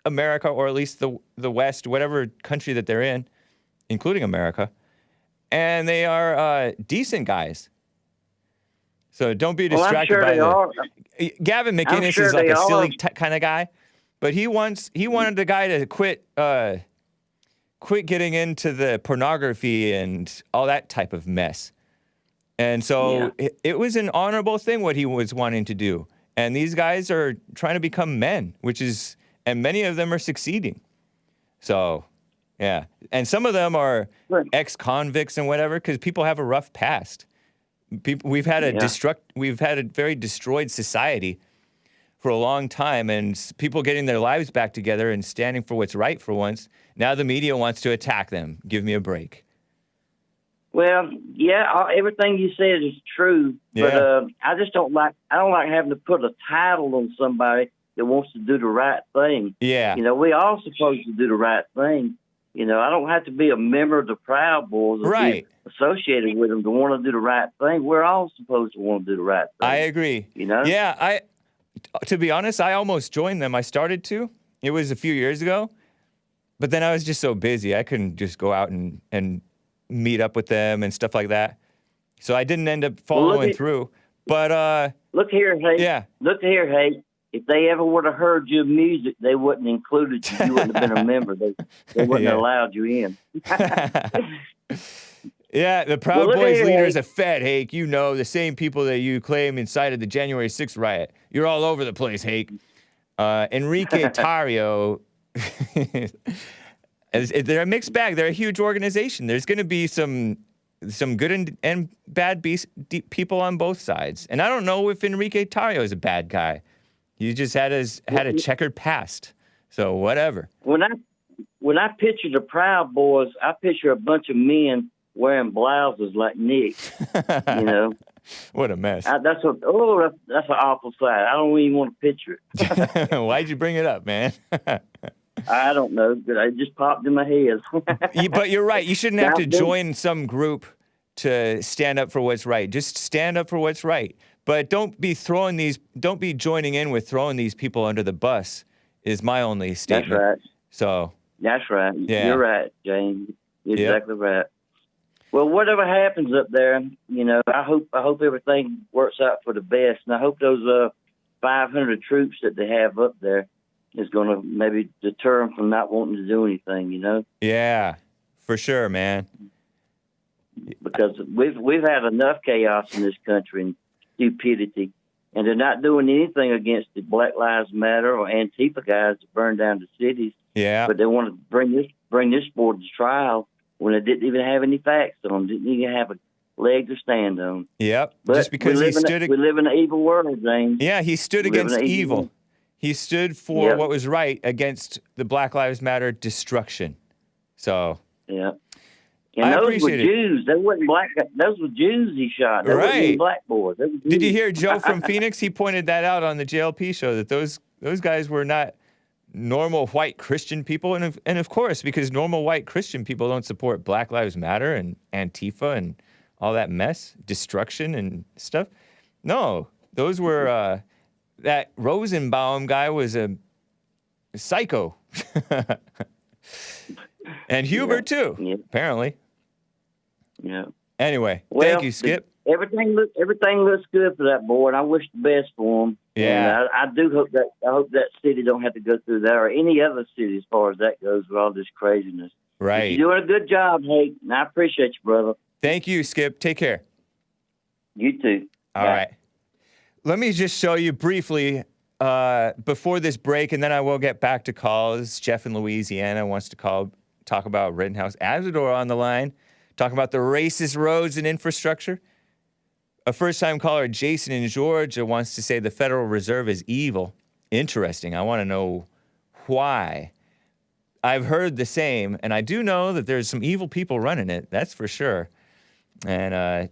America, or at least the West, whatever country that they're in, including America. And they are decent guys. So don't be distracted by Gavin McInnes is like a silly kind of guy, but he wanted the guy to quit getting into the pornography and all that type of mess. And so it was an honorable thing what he was wanting to do. And these guys are trying to become men, and many of them are succeeding. So, yeah. And some of them are ex-convicts and whatever, because people have a rough past. We've had a very destroyed society for a long time, and people getting their lives back together and standing for what's right for once. Now the media wants to attack them. Give me a break. Well, everything you said is true, but I just don't like having to put a title on somebody that wants to do the right thing. Yeah. You know, we all supposed to do the right thing. You know, I don't have to be a member of the Proud Boys or be associated with them to want to do the right thing. We're all supposed to want to do the right thing. I agree. You know? Yeah, to be honest, I almost joined them. I started to. It was a few years ago. But then I was just so busy. I couldn't just go out and meet up with them and stuff like that. So I didn't end up following through. But look here, Hake. Yeah. Look here, Hake. If they ever would have heard your music, they wouldn't included you. You wouldn't have been a member. They wouldn't have allowed you in. Yeah, the Proud Boys leader is a Fed, Hake. You know, the same people that you claim incited the January 6th riot. You're all over the place, Hake. Enrique Tarrio, they're a mixed bag. They're a huge organization. There's going to be some some good and bad people on both sides. And I don't know if Enrique Tarrio is a bad guy. He just had a checkered past. So whatever. When I picture the Proud Boys, I picture a bunch of men wearing blouses like Nick. You know. What a mess. That's an awful sight. I don't even want to picture it. Why'd you bring it up, man? I don't know, but it just popped in my head. But you're right. You shouldn't have to join some group to stand up for what's right. Just stand up for what's right. But don't be joining in with throwing these people under the bus is my only statement. That's right. So. That's right. Yeah. You're right, James. You're exactly right. Well, whatever happens up there, you know, I hope everything works out for the best, and I hope those 500 troops that they have up there is going to maybe deter them from not wanting to do anything, you know? Yeah, for sure, man. Because we've had enough chaos in this country and stupidity, and they're not doing anything against the Black Lives Matter or Antifa guys that burn down the cities. Yeah. But they want to bring this board to trial when they didn't even have any facts on them, didn't even have a leg to stand on. Yep. But just because we live in an evil world, James. Yeah, he stood against evil. He stood for what was right against the Black Lives Matter destruction. So. Yeah. And those were Jews. They weren't black. Those were Jews he shot. They weren't even black boys. Did you hear Joe from Phoenix? He pointed that out on the JLP show, that those guys were not normal white Christian people. And of course, because normal white Christian people don't support Black Lives Matter and Antifa and all that mess, destruction and stuff. No, those were, that Rosenbaum guy was a psycho. And Huber too, apparently. Yeah. Anyway, thank you, Skip. Everything looks good for that board. I wish the best for him. Yeah. And I hope that city don't have to go through that, or any other city as far as that goes, with all this craziness. Right. But you're doing a good job, Hake, and I appreciate you, brother. Thank you, Skip. Take care. You too. All right. Let me just show you briefly before this break, and then I will get back to calls. Jeff in Louisiana wants to talk about Rittenhouse. AZZMADOR on the line, talking about the racist roads and infrastructure. A first-time caller, Jason in Georgia, wants to say the Federal Reserve is evil. Interesting. I want to know why. I've heard the same, and I do know that there's some evil people running it. That's for sure. And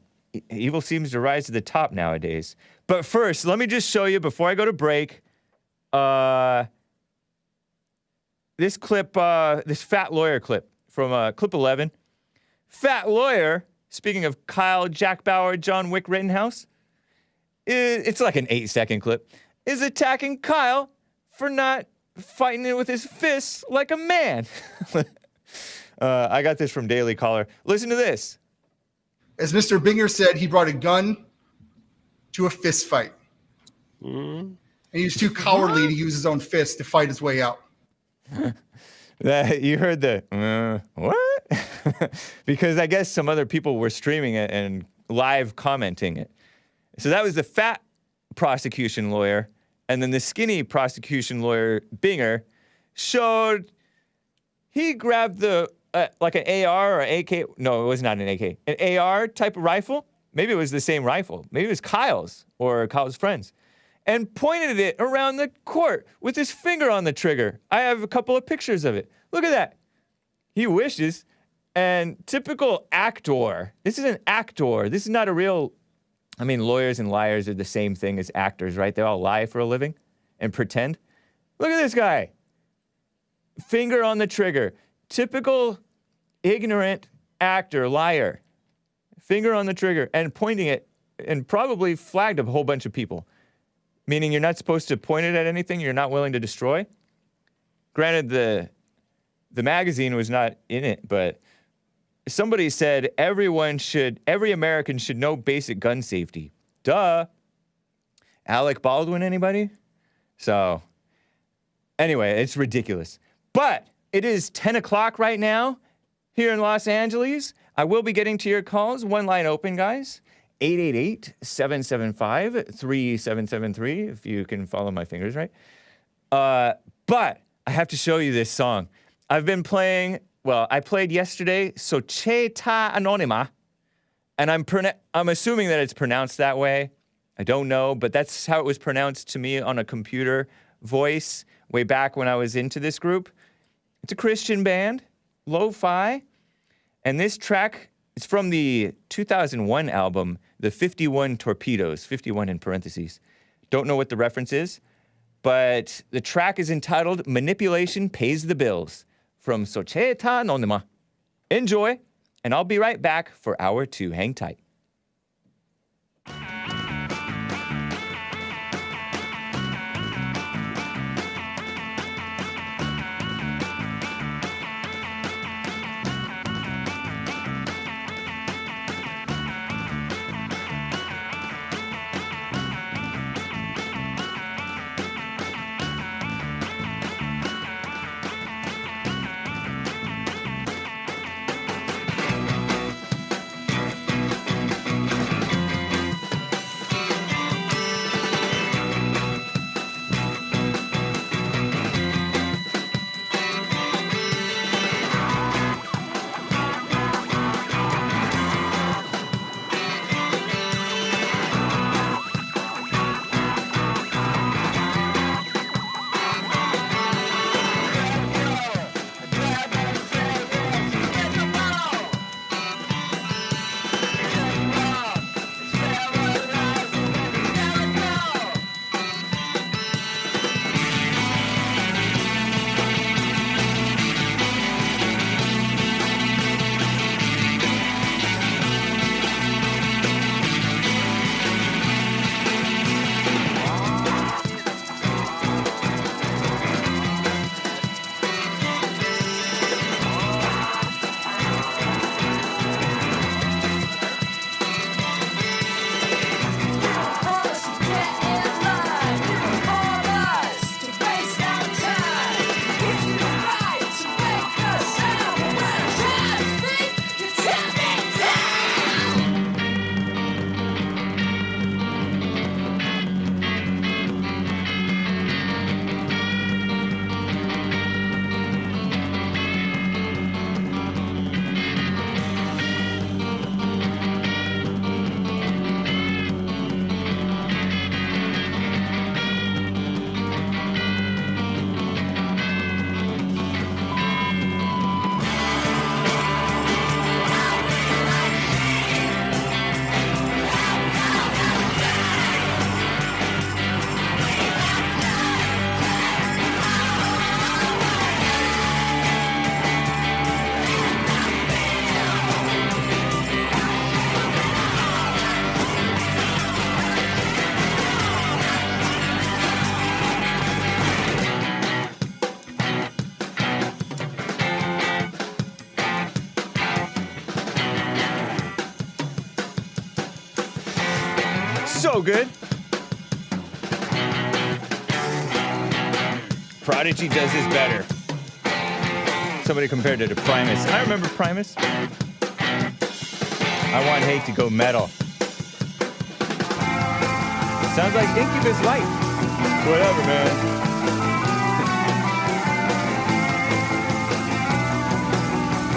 evil seems to rise to the top nowadays. But first, let me just show you, before I go to break, this clip, this fat lawyer clip from clip 11. Fat lawyer, speaking of Kyle, Jack Bauer, John Wick Rittenhouse, it's like an 8-second clip, is attacking Kyle for not fighting it with his fists like a man. I got this from Daily Caller. Listen to this. As Mr. Binger said, he brought a gun to a fist fight. And he was too cowardly to use his own fist to fight his way out. You heard the, what? Because I guess some other people were streaming it and live commenting it. So that was the fat prosecution lawyer. And then the skinny prosecution lawyer, Binger, showed he grabbed the, like an AR or AK. No, it was not an AK. An AR type of rifle. Maybe it was the same rifle. Maybe it was Kyle's or Kyle's friend's. And pointed it around the court with his finger on the trigger. I have a couple of pictures of it. Look at that. He wishes. And typical actor. This is an actor. This is not a real... I mean, lawyers and liars are the same thing as actors, right? They all lie for a living and pretend. Look at this guy. Finger on the trigger. Typical ignorant actor, liar. Finger on the trigger and pointing it, and probably flagged a whole bunch of people. Meaning you're not supposed to point it at anything you're not willing to destroy. Granted, the magazine was not in it, but somebody said every American should know basic gun safety. Duh. Alec Baldwin, anybody? So, anyway, it's ridiculous. But it is 10 o'clock right now here in Los Angeles. I will be getting to your calls. One line open, guys. 888-775-3773, if you can follow my fingers right. But I have to show you this song. I've been playing, well, I played yesterday, Società Anonima and I'm assuming that it's pronounced that way. I don't know, but that's how it was pronounced to me on a computer voice way back when I was into this group. It's a Christian band, lo-fi, and this track is from the 2001 album, The 51 Torpedoes, 51 in parentheses. Don't know what the reference is, but the track is entitled Manipulation Pays the Bills from Società Anonima. Enjoy, and I'll be right back for hour 2. Hang tight. So good. Prodigy does this better. Somebody compared it to Primus. I remember Primus. I want Hake to go metal. Sounds like Incubus Light. Whatever, man.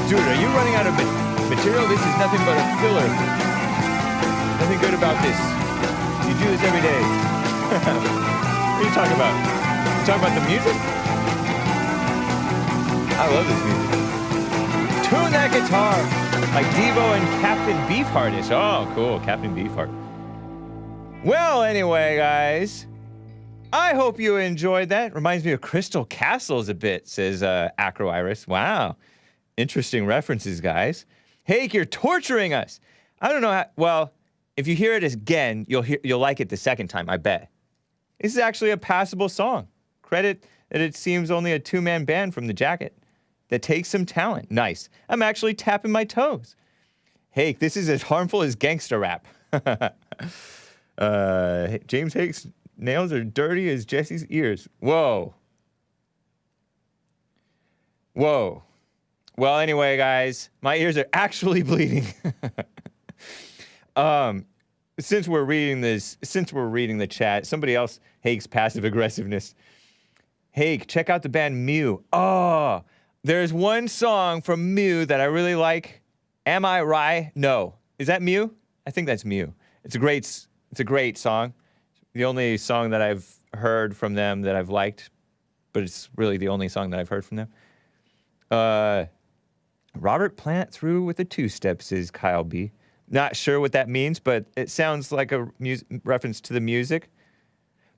Dude, are you running out of material? This is nothing but a filler. Nothing good about this. You do this every day. What are you talking about? You talking about the music? I love this music. Tune that guitar like Devo and Captain Beefheart is. Oh, cool. Captain Beefheart. Well, anyway, guys, I hope you enjoyed that. Reminds me of Crystal Castles a bit, says Acro Iris. Wow. Interesting references, guys. Hake, you're torturing us. I don't know how, well, if you hear it again, you'll like it the second time, I bet. This is actually a passable song. Credit that it seems only a two-man band from the jacket. That takes some talent. Nice. I'm actually tapping my toes. Hake, this is as harmful as gangster rap. James Hake's nails are dirty as Jesse's ears. Whoa. Whoa. Well, anyway, guys, my ears are actually bleeding. Since we're reading the chat, somebody else Hake's passive aggressiveness. Hake, check out the band Mew. There's one song from Mew that I really like. Am I Right? No. Is that Mew? I think that's Mew. It's a great song. The only song that I've heard from them that I've liked, but it's really the only song that I've heard from them. Robert Plant through with a two-step, says Kyle B. Not sure what that means, but it sounds like a reference to the music.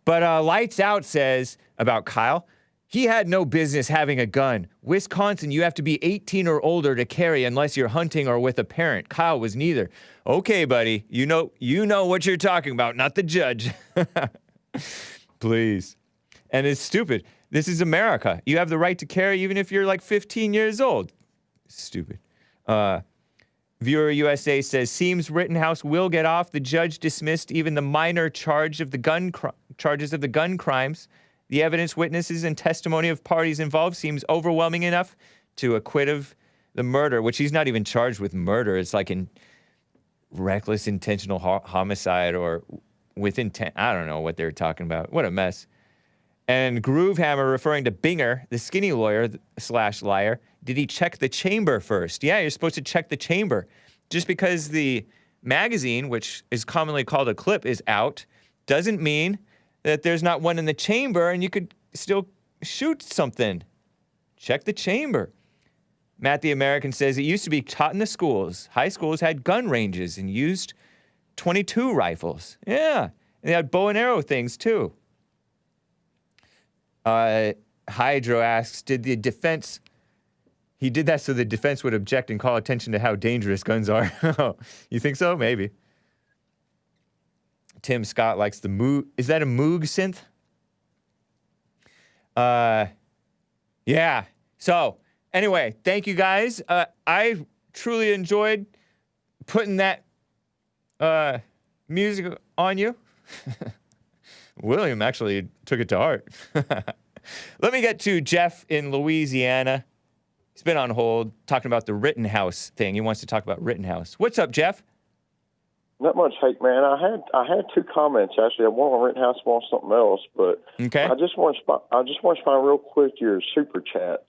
But Lights Out says about Kyle, he had no business having a gun. Wisconsin, you have to be 18 or older to carry unless you're hunting or with a parent. Kyle was neither. Okay, buddy, you know what you're talking about, not the judge. Please. And it's stupid. This is America. You have the right to carry even if you're like 15 years old. Stupid. Viewer USA says, seems Rittenhouse will get off. The judge dismissed even the minor charges of the gun crimes. The evidence, witnesses, and testimony of parties involved seems overwhelming enough to acquit of the murder, which he's not even charged with murder. It's like in reckless intentional homicide or with intent. I don't know what they're talking about. What a mess. And Groovehammer referring to Binger, the skinny lawyer / liar. Did he check the chamber first? Yeah, you're supposed to check the chamber. Just because the magazine, which is commonly called a clip, is out, doesn't mean that there's not one in the chamber and you could still shoot something. Check the chamber. Matt the American says, it used to be taught in the schools. High schools had gun ranges and used .22 rifles. Yeah, and they had bow and arrow things too. Hydro asks, did the defense... He did that so the defense would object and call attention to how dangerous guns are. You think so? Maybe. Tim Scott likes the Moog. Is that a Moog synth? Yeah. So, anyway, thank you guys. I truly enjoyed putting that music on you. William actually took it to heart. Let me get to Jeff in Louisiana. He's been on hold talking about the Rittenhouse thing. He wants to talk about Rittenhouse. What's up, Jeff? Not much, Hake, man. I had two comments actually. One on Rittenhouse, one on something else. But okay. I just want to find real quick your super chats.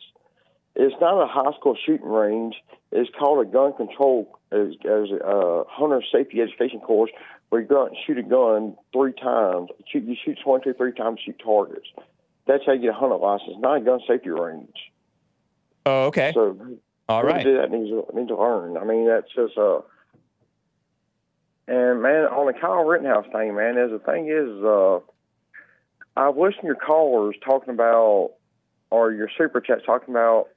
It's not a high school shooting range. It's called a gun control, as a hunter safety education course, where you go out and shoot a gun 3 times. You shoot 22 3 times, shoot targets. That's how you get a hunter license. Not a gun safety range. Oh, okay. So, all right. That needs to learn. I mean, that's just and man, on the Kyle Rittenhouse thing, man, the thing is, I've listened to your callers talking about, or your super chats talking about,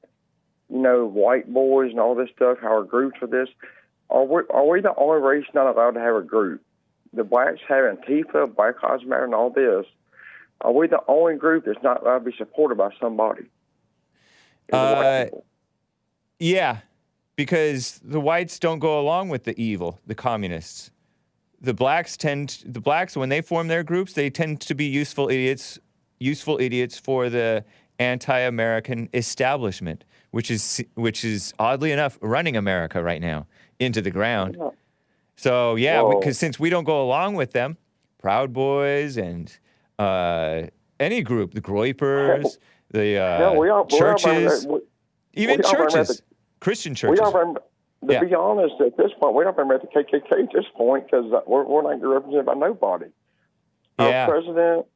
white boys and all this stuff. How our groups for this? Are we the only race not allowed to have a group? The blacks have Antifa, Black Lives Matter, and all this. Are we the only group that's not allowed to be supported by somebody? Yeah, because the whites don't go along with the evil, the communists. The blacks, when they form their groups, they tend to be useful idiots for the anti-American establishment, which is oddly enough running America right now into the ground. Yeah. So yeah, because since we don't go along with them, Proud Boys and any group, the Groypers, churches, even churches, Christian churches. To be honest, at this point, we don't remember the KKK at this point because we're not represented by nobody. Yeah. Our president,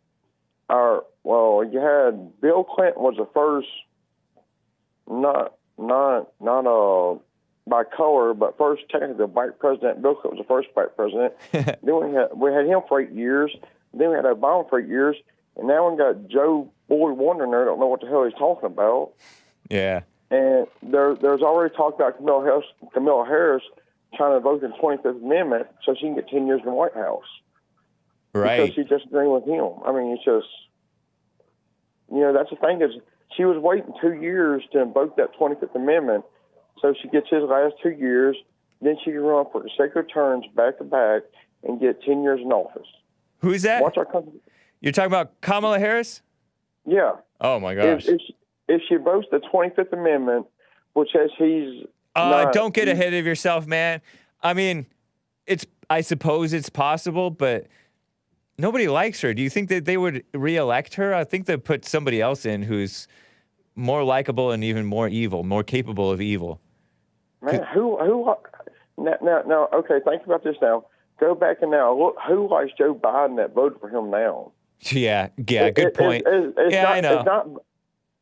you had Bill Clinton was the first, not by color, but first technically the white president. Bill Clinton was the first white president. Then we had him for 8 years. Then we had Obama for 8 years. And now we got Joe Boy Wonder there. I don't know what the hell he's talking about. Yeah. And there's already talk about Kamala Harris trying to vote in the 25th Amendment so she can get 10 years in the White House. Right. Because she's just agreeing with him. I mean, it's just, that's the thing is she was waiting 2 years to invoke that 25th Amendment so she gets his last 2 years. Then she can run for consecutive terms back to back and get 10 years in office. Who's that? Watch our country. You're talking about Kamala Harris? Yeah. Oh, my gosh. If she votes the 25th Amendment, which says he's don't get ahead of yourself, man. I mean, I suppose it's possible, but nobody likes her. Do you think that they would reelect her? I think they'd put somebody else in who's more likable and even more evil, more capable of evil. Man, who Now, okay, think about this now. Go back and now look who likes Joe Biden that voted for him now. Yeah, good point. I know.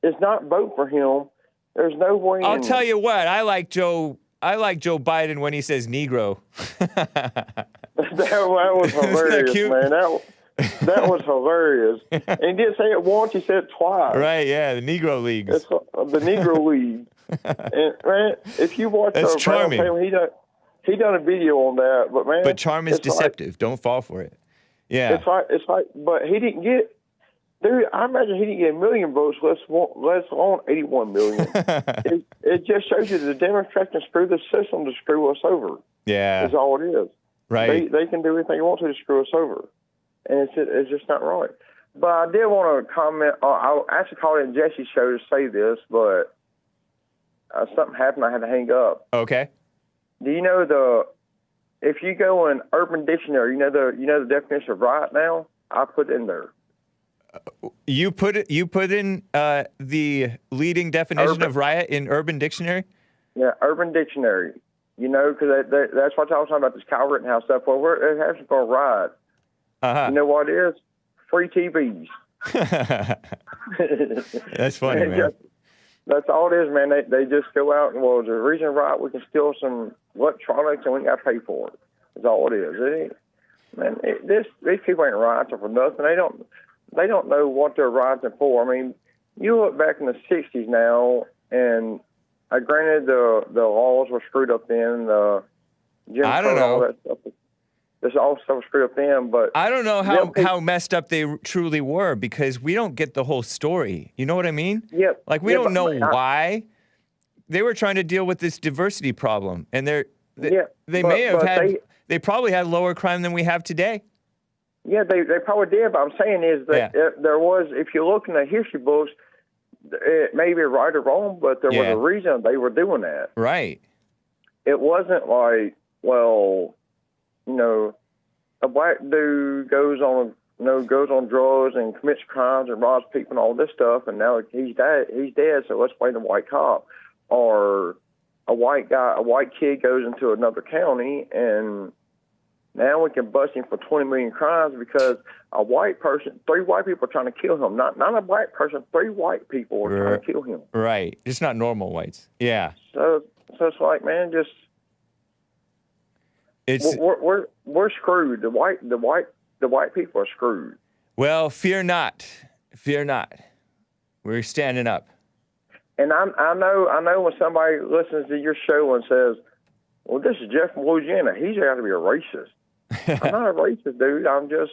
It's not vote for him. There's no way. I'll tell you what. I like Joe Biden when he says Negro. that was hilarious, man. That was hilarious. And he didn't say it once; he said it twice. Right? Yeah, the Negro Leagues. It's the Negro League. And man, if you watch That's the charming. Brown family, he done a video on that. But man, But charm is deceptive. Don't fall for it. Yeah. It's like, but he didn't get. Dude, I imagine he didn't get 1 million votes, let alone 81 million. it just shows you the Democrats can screw the system to screw us over. Yeah. That's all it is. Right. They can do anything they want to screw us over. And it's just not right. But I did want to comment. I actually called in Jesse's show to say this, but something happened. I had to hang up. Okay. Do you know if you go in Urban Dictionary, you know the definition of riot now? I put it in there. You put in the leading definition of riot in Urban Dictionary? Yeah, Urban Dictionary. You know, because that's what I was talking about, this Kyle Rittenhouse stuff. Well, it has to go riot. Uh-huh. You know what it is? Free TVs. That's funny, man. That's all it is, man. They just go out and, well, the reason riot, we can steal some electronics and we got to pay for it. That's all it is. These people ain't rioting for nothing. They don't know what they're rioting for. I mean, you look back in the 60s now, and granted the laws were screwed up then. Jim I don't know. All that stuff. This all stuff was screwed up then, but I don't know how messed up they truly were because we don't get the whole story. You know what I mean? Yep. Like we don't know why they were trying to deal with this diversity problem, and they probably had lower crime than we have today. Yeah, they probably did, but I'm saying is that there was, if you look in the history books, it may be right or wrong, but there was a reason they were doing that. Right. It wasn't like, well, you know, a black dude goes on drugs and commits crimes and robs people and all this stuff, and now he's dead, so let's blame the white cop. Or a white kid goes into another county and now we can bust him for 20 million crimes because a white person, 3 white people are trying to kill him. Not a black person, 3 white people are trying to kill him. Right. It's not normal whites. Yeah. So it's like, man, we're screwed. The white people are screwed. Well, fear not. Fear not. We're standing up. And I know when somebody listens to your show and says, well, this is Jeff from Louisiana. He's got to be a racist. I'm not a racist, dude. I'm just,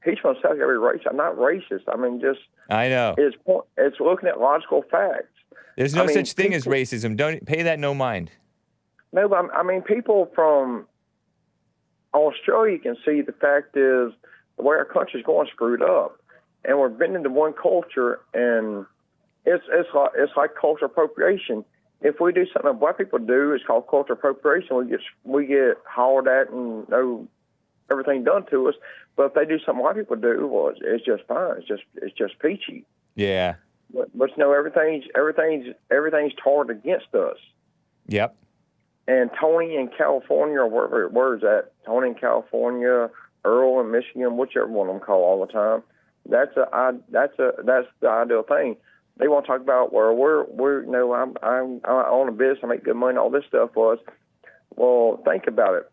he's from South Carolina. Racist. I'm not racist. I mean, I know. It's looking at logical facts. There's no such thing as racism. Don't pay that no mind. No, but I mean, people from Australia can see the fact is the way our country's going screwed up, and we're bending to one culture, and it's like cultural appropriation. If we do something that black people do, it's called cultural appropriation. We get hollered at and everything done to us. But if they do something white people do, well, it's just fine. It's just peachy. Yeah. But everything's targeted against us. Yep. And Tony in California, or where is that? Tony in California, Earl in Michigan, whichever one of them call all the time. That's the ideal thing. They want to talk about I own a business, I make good money, all this stuff was. Well, think about it.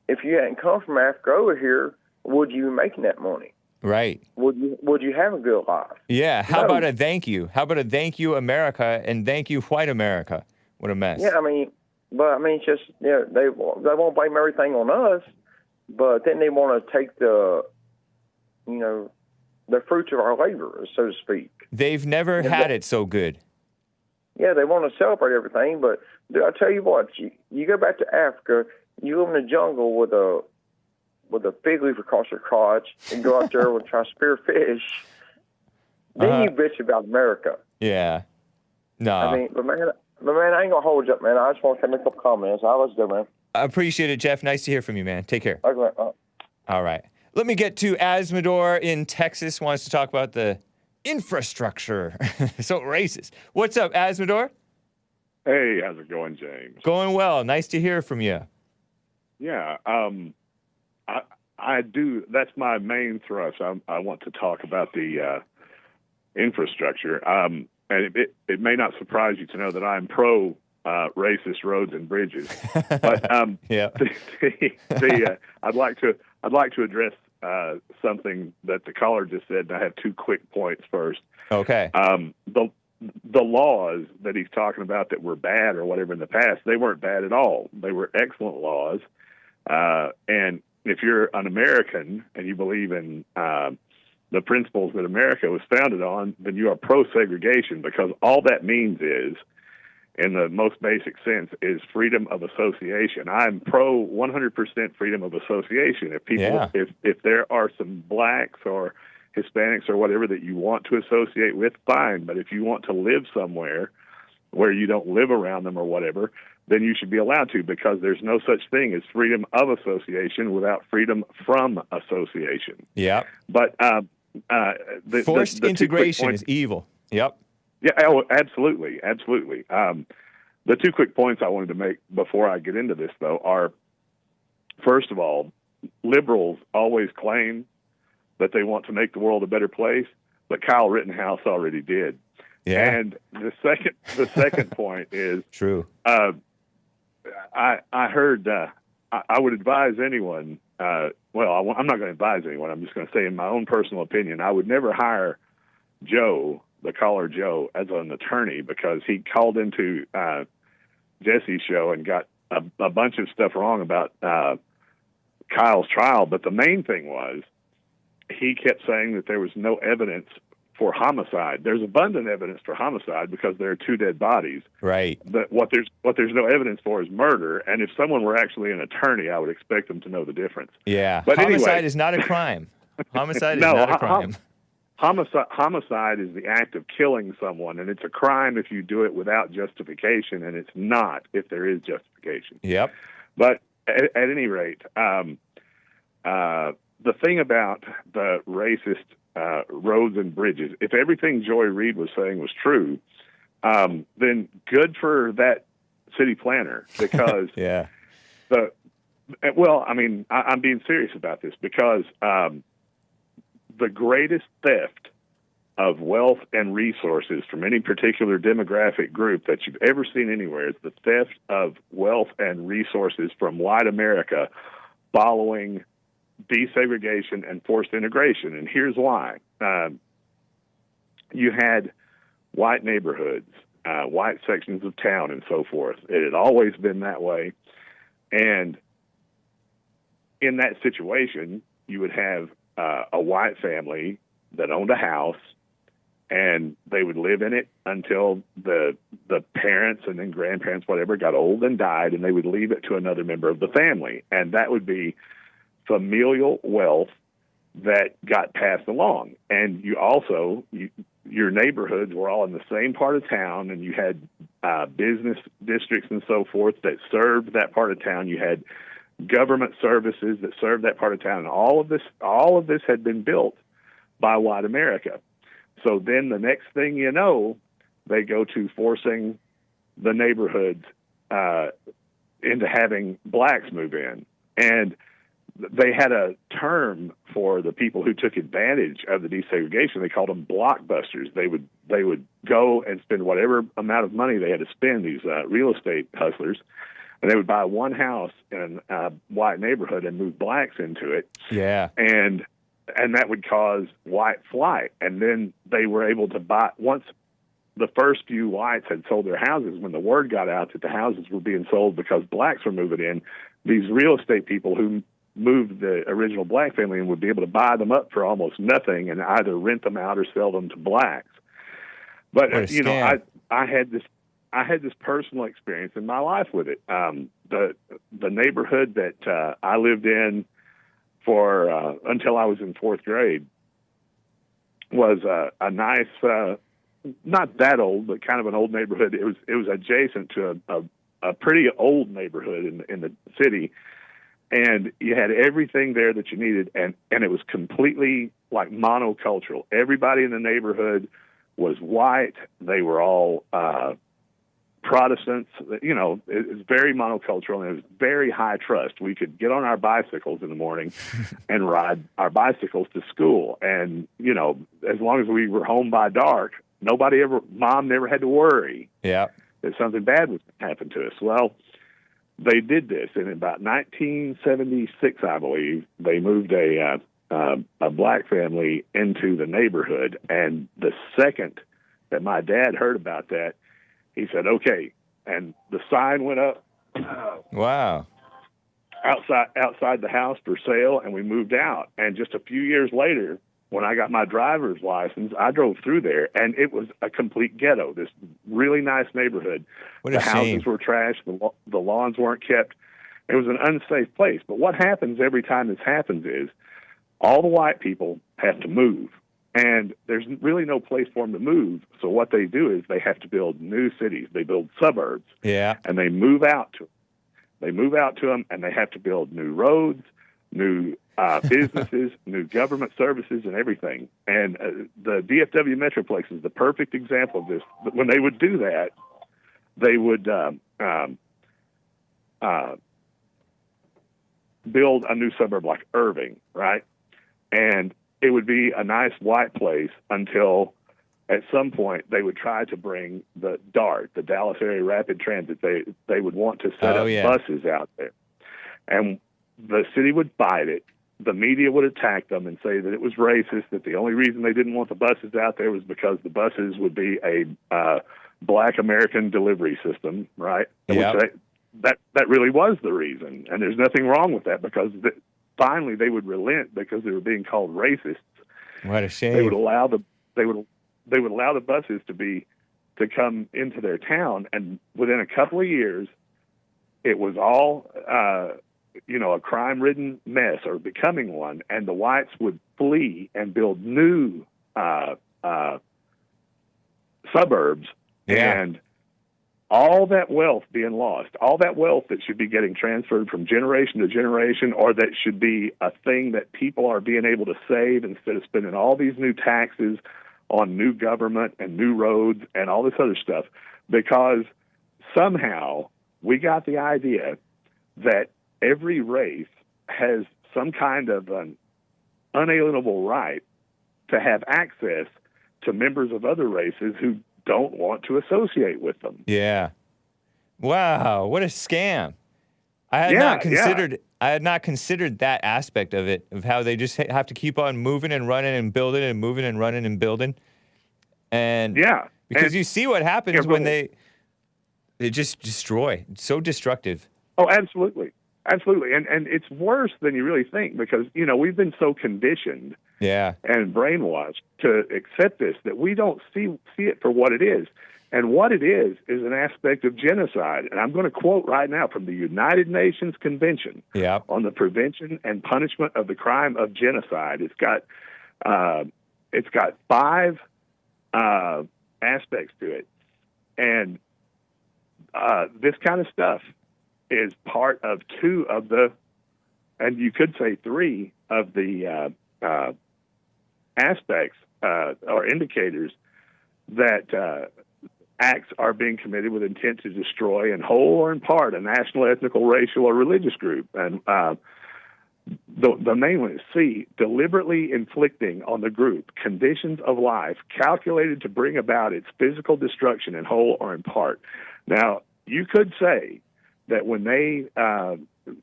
If you hadn't come from Africa over here, would you be making that money? Right. Would you have a good life? Yeah. How about a thank you? How about a thank you, America, and thank you, white America? What a mess. Yeah, it's just they won't blame everything on us, but then they want to take the fruits of our labor, so to speak. They've never had it so good. Yeah, they want to celebrate everything, but dude, I tell you what, you go back to Africa, you live in the jungle with a fig leaf across your crotch and go out there and try to spear fish. Then you bitch about America. Yeah. No. I mean, but man, I ain't gonna hold you up, man. I just want to make a couple comments. Let's go, man. I appreciate it, Jeff. Nice to hear from you, man. Take care. Okay. All right. Let me get to AZZMADOR in Texas. Wants to talk about the infrastructure. So racist. What's up, AZZMADOR? Hey, how's it going, James? Going well. Nice to hear from you. Yeah. I do. That's my main thrust. I want to talk about the infrastructure. And it may not surprise you to know that I'm pro racist roads and bridges. But yeah. I'd like to address something that the caller just said, and I have two quick points first. Okay. The laws that he's talking about that were bad or whatever in the past, they weren't bad at all. They were excellent laws. And if you're an American and you believe in the principles that America was founded on, then you are pro-segregation, because all that means is, in the most basic sense, is freedom of association. I'm pro 100% freedom of association. If people, if there are some blacks or Hispanics or whatever that you want to associate with, fine. But if you want to live somewhere where you don't live around them or whatever, then you should be allowed to, because there's no such thing as freedom of association without freedom from association. Yeah. But forced integration is evil. Yep. Yeah, oh, absolutely, absolutely. The two quick points I wanted to make before I get into this, though, are, first of all, liberals always claim that they want to make the world a better place, but Kyle Rittenhouse already did. Yeah. And the second point is true. I heard. I would advise anyone. Well, I'm not going to advise anyone. I'm just going to say, in my own personal opinion, I would never hire Joe, the caller Joe, as an attorney, because he called into Jesse's show and got a bunch of stuff wrong about Kyle's trial. But the main thing was, he kept saying that there was no evidence for homicide. There's abundant evidence for homicide because there are two dead bodies. Right. But what there's no evidence for is murder. And if someone were actually an attorney, I would expect them to know the difference. Yeah. But homicide anyway, is not a crime. Homicide is not a crime. Homicide is the act of killing someone, and it's a crime if you do it without justification, and it's not if there is justification. Yep. But at any rate, the thing about the racist roads and bridges, if everything Joy Reid was saying was true, then good for that city planner, because yeah. Well, I mean, I'm being serious about this, because the greatest theft of wealth and resources from any particular demographic group that you've ever seen anywhere is the theft of wealth and resources from white America following desegregation and forced integration. And here's why. You had white neighborhoods, white sections of town, and so forth. It had always been that way. And in that situation, you would have a white family that owned a house, and they would live in it until the parents and then grandparents, whatever, got old and died, and they would leave it to another member of the family. And that would be familial wealth that got passed along. And you also, your neighborhoods were all in the same part of town, and you had business districts and so forth that served that part of town. You had government services that served that part of town, and all of this had been built by white America. So then the next thing you know, they go to forcing the neighborhoods into having blacks move in. And they had a term for the people who took advantage of the desegregation. They called them blockbusters. They would go and spend whatever amount of money they had to spend, these real estate hustlers, and they would buy one house in a white neighborhood and move blacks into it. Yeah. And that would cause white flight. And then they were able to buy, once the first few whites had sold their houses, when the word got out that the houses were being sold because blacks were moving in, these real estate people who moved the original black family and would be able to buy them up for almost nothing and either rent them out or sell them to blacks. But you know, I had this personal experience in my life with it. The neighborhood that I lived in for until I was in fourth grade was a nice, not that old, but kind of an old neighborhood. It was adjacent to a pretty old neighborhood in the city. And you had everything there that you needed, and it was completely like monocultural. Everybody in the neighborhood was white. They were all Protestants, it's very monocultural and it was very high trust. We could get on our bicycles in the morning and ride our bicycles to school. And, as long as we were home by dark, mom never had to worry that something bad was going to happen to us. Well, they did this. And in about 1976, I believe, they moved a black family into the neighborhood. And the second that my dad heard about that, he said, okay. And the sign went up. Wow. Outside the house for sale, and we moved out. And just a few years later, when I got my driver's license, I drove through there, and it was a complete ghetto, this really nice neighborhood. What a the shame. houses were trashed. The lawns weren't kept. It was an unsafe place. But what happens every time this happens is all the white people have to move. And there's really no place for them to move. So what they do is they have to build new cities. They build suburbs. Yeah. And they move out to them. They move out to them, and they have to build new roads, new businesses, new government services, and everything. And the DFW Metroplex is the perfect example of this. But when they would do that, they would build a new suburb like Irving, right? And it would be a nice white place until at some point they would try to bring the DART, the Dallas Area Rapid Transit. They would want to set up buses out there. And the city would fight it. The media would attack them and say that it was racist, that the only reason they didn't want the buses out there was because the buses would be a black American delivery system, right? Yep. That really was the reason. And there's nothing wrong with that because finally they would relent because they were being called racists. What a shame. They would allow the buses to come into their town, and within a couple of years, it was all a crime-ridden mess or becoming one, and the whites would flee and build new suburbs, and all that wealth being lost, all that wealth that should be getting transferred from generation to generation, or that should be a thing that people are being able to save instead of spending all these new taxes on new government and new roads and all this other stuff, because somehow we got the idea that every race has some kind of an unalienable right to have access to members of other races who don't want to associate with them. Yeah. Wow, what a scam. I had not considered that aspect of it, of how they just have to keep on moving and running and building and moving and running and building. And because you see what happens when they just destroy. It's so destructive. Oh, absolutely. Absolutely. And it's worse than you really think because, we've been so conditioned and brainwashed to accept this that we don't see it for what it is. And what it is an aspect of genocide. And I'm going to quote right now from the United Nations Convention on the Prevention and Punishment of the Crime of Genocide. It's got 5 aspects to it. And this kind of stuff is part of 2 of the, and you could say 3 of the aspects or indicators that acts are being committed with intent to destroy in whole or in part a national, ethnical, racial, or religious group. And the main one is C, deliberately inflicting on the group conditions of life calculated to bring about its physical destruction in whole or in part. Now, you could say that when they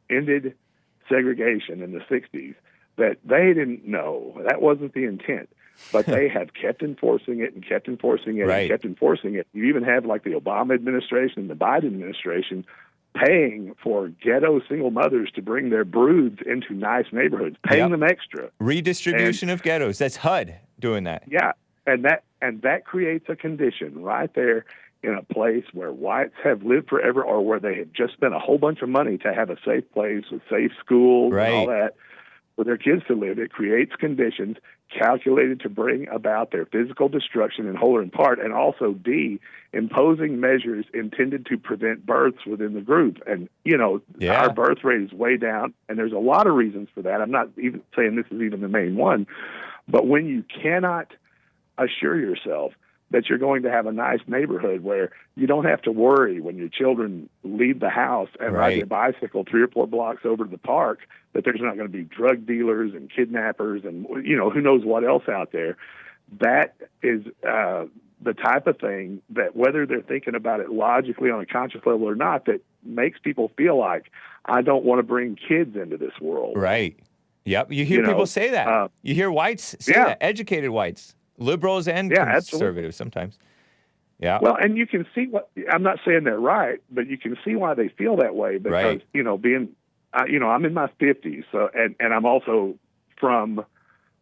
ended segregation in the 60s, that they didn't know. That wasn't the intent. But they have kept enforcing it and kept enforcing it and kept enforcing it. You even have like the Obama administration and the Biden administration paying for ghetto single mothers to bring their broods into nice neighborhoods, paying them extra. Redistribution of ghettos. That's HUD doing that. Yeah, and that creates a condition right there in a place where whites have lived forever or where they have just spent a whole bunch of money to have a safe place with safe schools and all that for their kids to live. It creates conditions calculated to bring about their physical destruction in whole or in part, and also D, imposing measures intended to prevent births within the group. And, our birth rate is way down, and there's a lot of reasons for that. I'm not even saying this is even the main one, but when you cannot assure yourself that you're going to have a nice neighborhood where you don't have to worry when your children leave the house and ride their bicycle 3 or 4 blocks over to the park that there's not going to be drug dealers and kidnappers and, you know, who knows what else out there. That is the type of thing that, whether they're thinking about it logically on a conscious level or not, that makes people feel like, I don't want to bring kids into this world. Right. Yep. You hear people say that. You hear whites say that, educated whites, liberals and conservatives sometimes. Yeah. Well, and you can see I'm not saying they're right, but you can see why they feel that way because, you know, I'm in my 50s, so, and I'm also from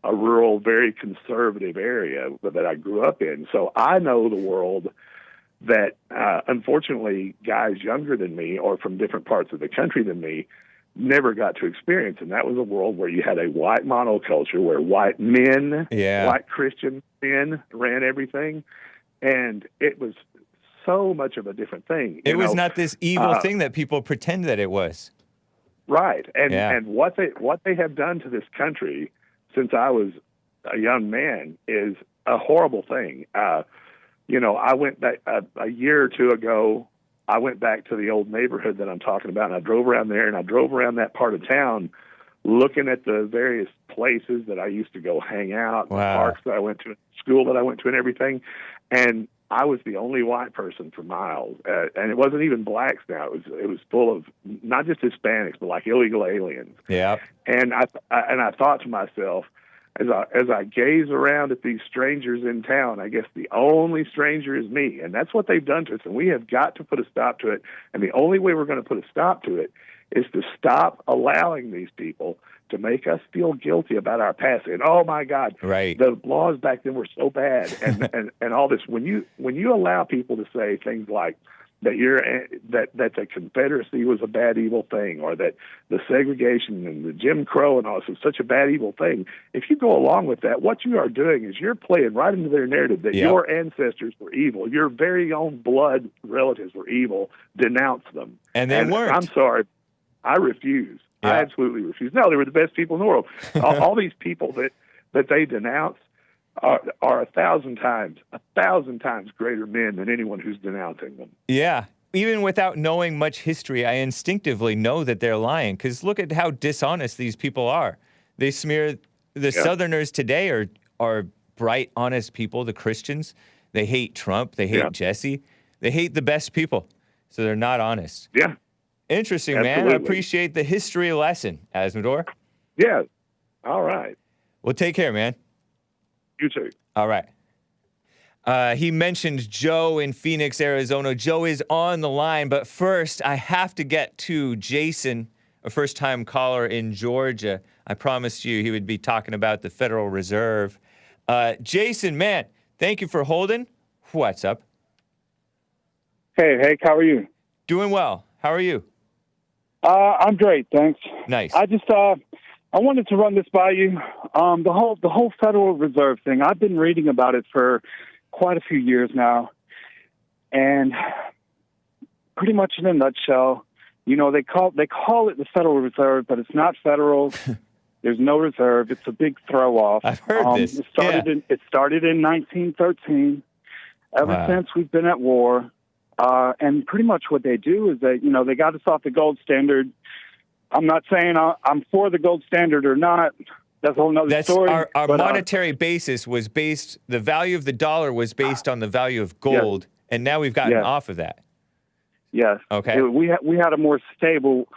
a rural, very conservative area that I grew up in. So I know the world that, unfortunately, guys younger than me or from different parts of the country than me never got to experience. And that was a world where you had a white monoculture where white men, white Christian men ran everything. And it was so much of a different thing. It was not this evil thing that people pretend that it was. Right. And what they have done to this country since I was a young man is a horrible thing. You know, I went back a year or two ago. I went back to the old neighborhood that I'm talking about, and I drove around there, and I drove around that part of town looking at the various places that I used to go hang out, the parks that I went to, school that I went to, and everything. And I was the only white person for miles, and it wasn't even blacks now. It was full of not just Hispanics, but like illegal aliens. Yeah. And I thought to myself, as I gaze around at these strangers in town, I guess the only stranger is me, and that's what they've done to us. And we have got to put a stop to it. And the only way we're going to put a stop to it is to stop allowing these people to make us feel guilty about our past. And oh my God, the laws back then were so bad, and all this. When you allow people to say things like that the Confederacy was a bad evil thing, or that the segregation and the Jim Crow and all this was such a bad evil thing, if you go along with that, what you are doing is you're playing right into their narrative that your ancestors were evil, your very own blood relatives were evil. Denounce them, and they weren't. I'm sorry, I refuse. I absolutely refuse. No, they were the best people in the world. all these people that they denounce are 1,000 times greater men than anyone who's denouncing them. Yeah. Even without knowing much history, I instinctively know that they're lying, because look at how dishonest these people are. They smear the Southerners today are bright, honest people, the Christians. They hate Trump. They hate Jesse. They hate the best people. So they're not honest. Yeah. Interesting, man. I appreciate the history lesson, AZZMADOR. Yeah. All right. Well, take care, man. You too. All right. He mentioned Joe in Phoenix, Arizona. Joe is on the line, but first I have to get to Jason, a first-time caller in Georgia. I promised you he would be talking about the Federal Reserve. Jason, man, thank you for holding. What's up? Hey, Hake, how are you? Doing well. How are you? I'm great, thanks. Nice. I just I wanted to run this by you. The whole Federal Reserve thing. I've been reading about it for quite a few years now, and pretty much in a nutshell, you know, they call it the Federal Reserve, but it's not federal. There's no reserve. It's a big throw off. I've heard this. It started in 1913. Ever since we've been at war. And pretty much what they do is they got us off the gold standard. I'm not saying I'm for the gold standard or not. That's a whole nother story. Our monetary basis was based, the value of the dollar was based on the value of gold, and now we've gotten off of that. Yes. Okay. We had a more stable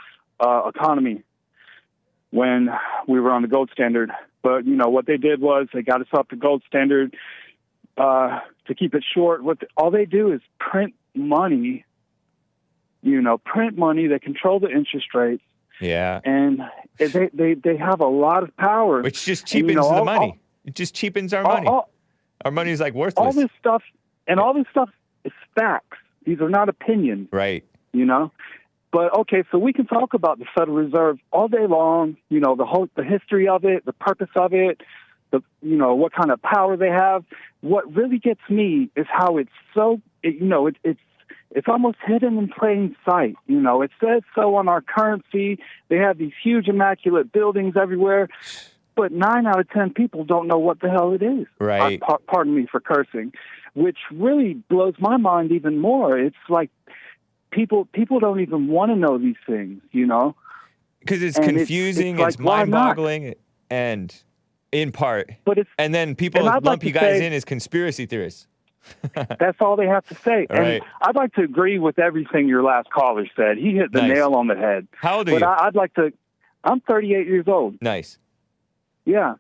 economy when we were on the gold standard. But, you know, what they did was they got us off the gold standard. To keep it short, all they do is print money, print money. They control the interest rates. Yeah. And they have a lot of power. Which just cheapens the money. It just cheapens our money. Our money is like worthless. All this stuff is facts. These are not opinions. Right. But okay, so we can talk about the Federal Reserve all day long, the history of it, the purpose of it, what kind of power they have. What really gets me is how it's so, it's almost hidden in plain sight. It says so on our currency. They have these huge, immaculate buildings everywhere, but 9 out of 10 people don't know what the hell it is. Right. Pardon me for cursing. which really blows my mind even more. It's like people don't even want to know these things, you know? Because it's And confusing, like, it's why not? mind-boggling, and in part. And then people I'd lump like you to guys say- in as conspiracy theorists. That's all they have to say. Right. And I'd like to agree with everything your last caller said. He hit the Nice. nail on the head. How old are but you? I'd like to, I'm 38 years old. Nice. Yeah.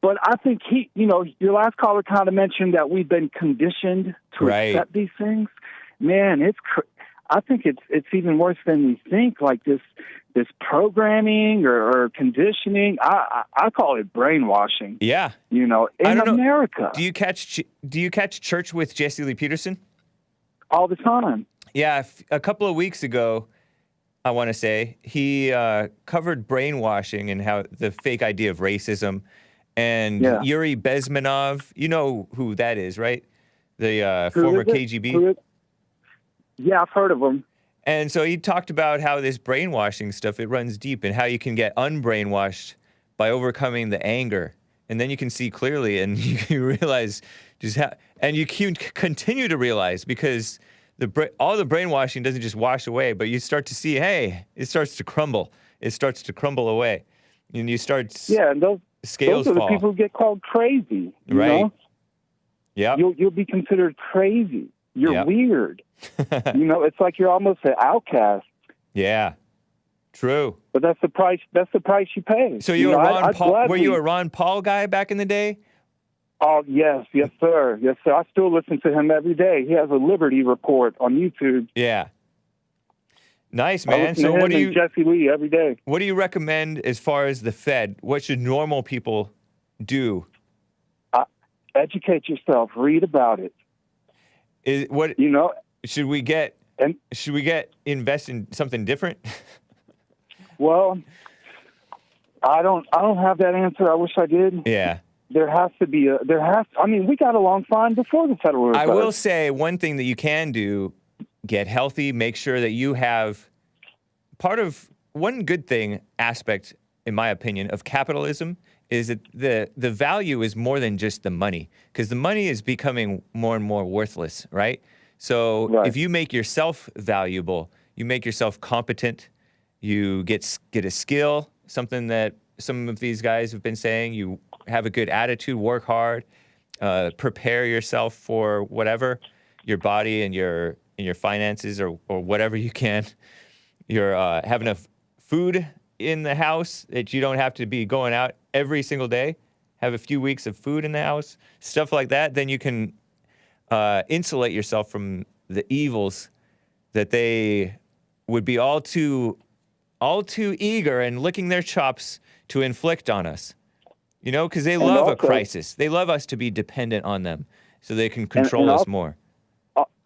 But I think your last caller kind of mentioned that we've been conditioned to Right. accept these things. Man, I think it's even worse than we think. Like this programming or conditioning. I call it brainwashing. Yeah. You know, I in don't know. America, Do you catch Church with Jesse Lee Peterson? all the time. Yeah, a couple of weeks ago, I want to say, he covered brainwashing and how the fake idea of racism. And Yeah. Yuri Bezmenov, you know who that is, right? The Who former is it? KGB. Who is- Yeah, I've heard of them. And so he talked about how this brainwashing stuff, it runs deep, and how you can get unbrainwashed by overcoming the anger. And then you can see clearly, and you realize just how, and you can continue to realize, because all the brainwashing doesn't just wash away, but you start to see, hey, it starts to crumble. It starts to crumble away. And you start, Yeah, and those scales are the fall. people who get called crazy. You Right. know? Yeah. You'll be considered crazy. You're Yep. weird. You know, it's like you're almost an outcast. Yeah. True. But that's the price. That's the price you pay. So you know, were Ron Paul? Were gladly- you a Ron Paul guy back in the day? Oh yes, sir, yes sir. I still listen to him every day. He has a Liberty Report on YouTube. Yeah. Nice, I man. listen So to what him do and you Jesse Lee every day. what do you recommend as far as the Fed? What should normal people do? Educate yourself. Read about it. You know? Should we get invest in something different? Well, I don't have that answer. I wish I did. Yeah. There has to be I mean, we got along fine before the Federal Reserve. I will say one thing that you can do: get healthy. Make sure that you have one good thing aspect, in my opinion, of capitalism is that the value is more than just the money, because the money is becoming more and more worthless, right? So if you make yourself valuable, you make yourself competent, you get a skill, something that some of these guys have been saying, you have a good attitude, work hard, prepare yourself for whatever, your body and your finances or whatever you can. You're have enough food in the house that you don't have to be going out every single day. Have a few weeks of food in the house, stuff like that. Then you can insulate yourself from the evils that they would be all too eager and licking their chops to inflict on us. You know, because they love a crisis. They love us to be dependent on them so they can control us more.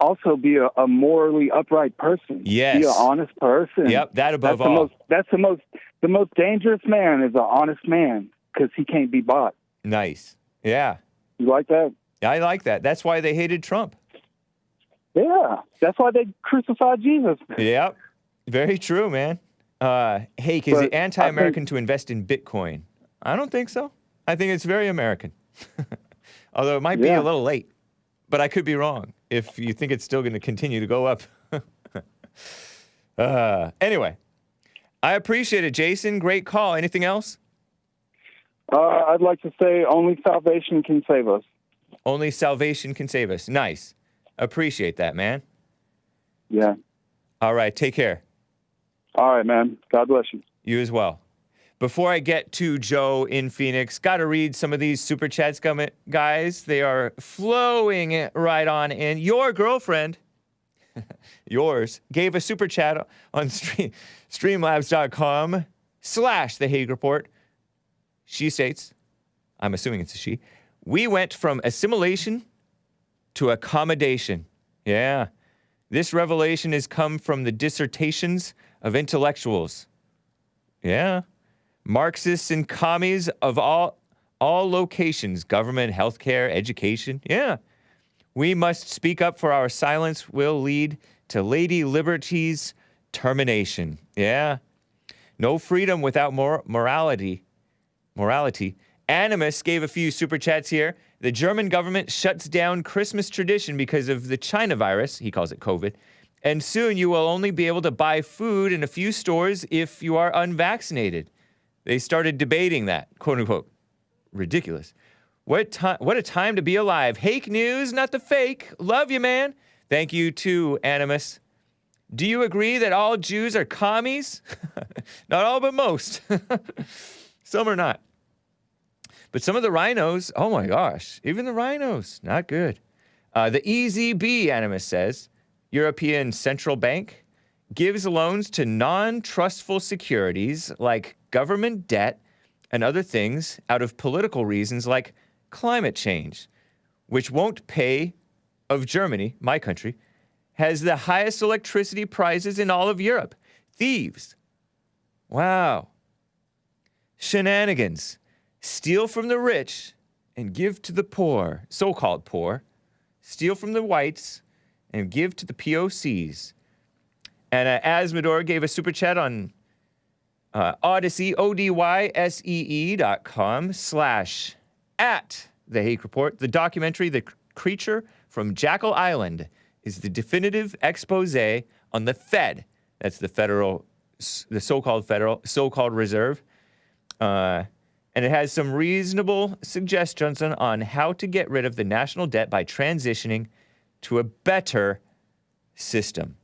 Also, be a morally upright person. Yes. Be an honest person. Yep, that above all. The most dangerous man is an honest man, because he can't be bought. Nice. Yeah. You like that? I like that. That's why they hated Trump. Yeah. That's why they crucified Jesus. Yep. Very true, man. Hake, is it anti-American to invest in Bitcoin? I don't think so. I think it's very American. Although it might be a little late. But I could be wrong if you think it's still going to continue to go up. Anyway, I appreciate it, Jason. Great call. Anything else? I'd like to say only salvation can save us. Only salvation can save us. Nice. Appreciate that, man. Yeah. All right. Take care. All right, man. God bless you. You as well. Before I get to Joe in Phoenix, got to read some of these super chats, guys. They are flowing right on in. Your girlfriend, yours, gave a super chat on streamlabs.com/The Hake Report. She states, I'm assuming it's a she, we went from assimilation to accommodation. Yeah. This revelation has come from the dissertations of intellectuals. Yeah. Marxists and commies of all locations, government, healthcare, education. Yeah. We must speak up, for our silence will lead to Lady Liberty's termination. Yeah. No freedom without morality. Animus gave a few super chats here. The German government shuts down Christmas tradition because of the China virus. He calls it COVID. And soon you will only be able to buy food in a few stores if you are unvaccinated. They started debating that, quote unquote. Ridiculous. What a time to be alive. Hake news, not the fake. Love you, man. Thank you to Animus. Do you agree that all Jews are commies? Not all, but most. Some are not. But some of the rhinos, oh my gosh, even the rhinos, not good. The EZB, Animus says, European Central Bank, gives loans to non-trustful securities like government debt and other things out of political reasons like climate change, which won't pay of Germany, my country, has the highest electricity prices in all of Europe. Thieves. Wow. Shenanigans. Steal from the rich and give to the poor, so-called poor. Steal from the whites and give to the POCs. And AZZMADOR gave a super chat on Odyssey, ODYSEE.com/@The Hake Report. The documentary, The Creature from Jackal Island, is the definitive expose on the Fed. That's the so-called reserve. And it has some reasonable suggestions on how to get rid of the national debt by transitioning to a better system.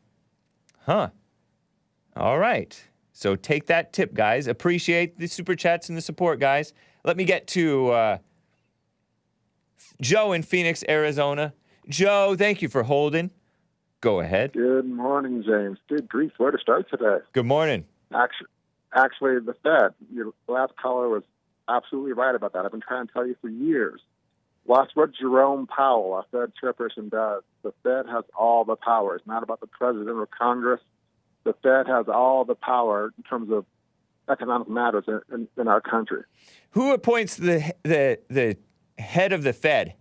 Huh. All right. So take that tip, guys. Appreciate the super chats and the support, guys. Let me get to Joe in Phoenix, Arizona. Joe, thank you for holding. Go ahead. Good morning, James. Good grief, where to start today? Good morning. Actually, the Fed, your last caller was absolutely right about that. I've been trying to tell you for years. Watch what Jerome Powell, our Fed chairperson, does. The Fed has all the power. It's not about the president or Congress. The Fed has all the power in terms of economic matters in our country. Who appoints the head of the Fed?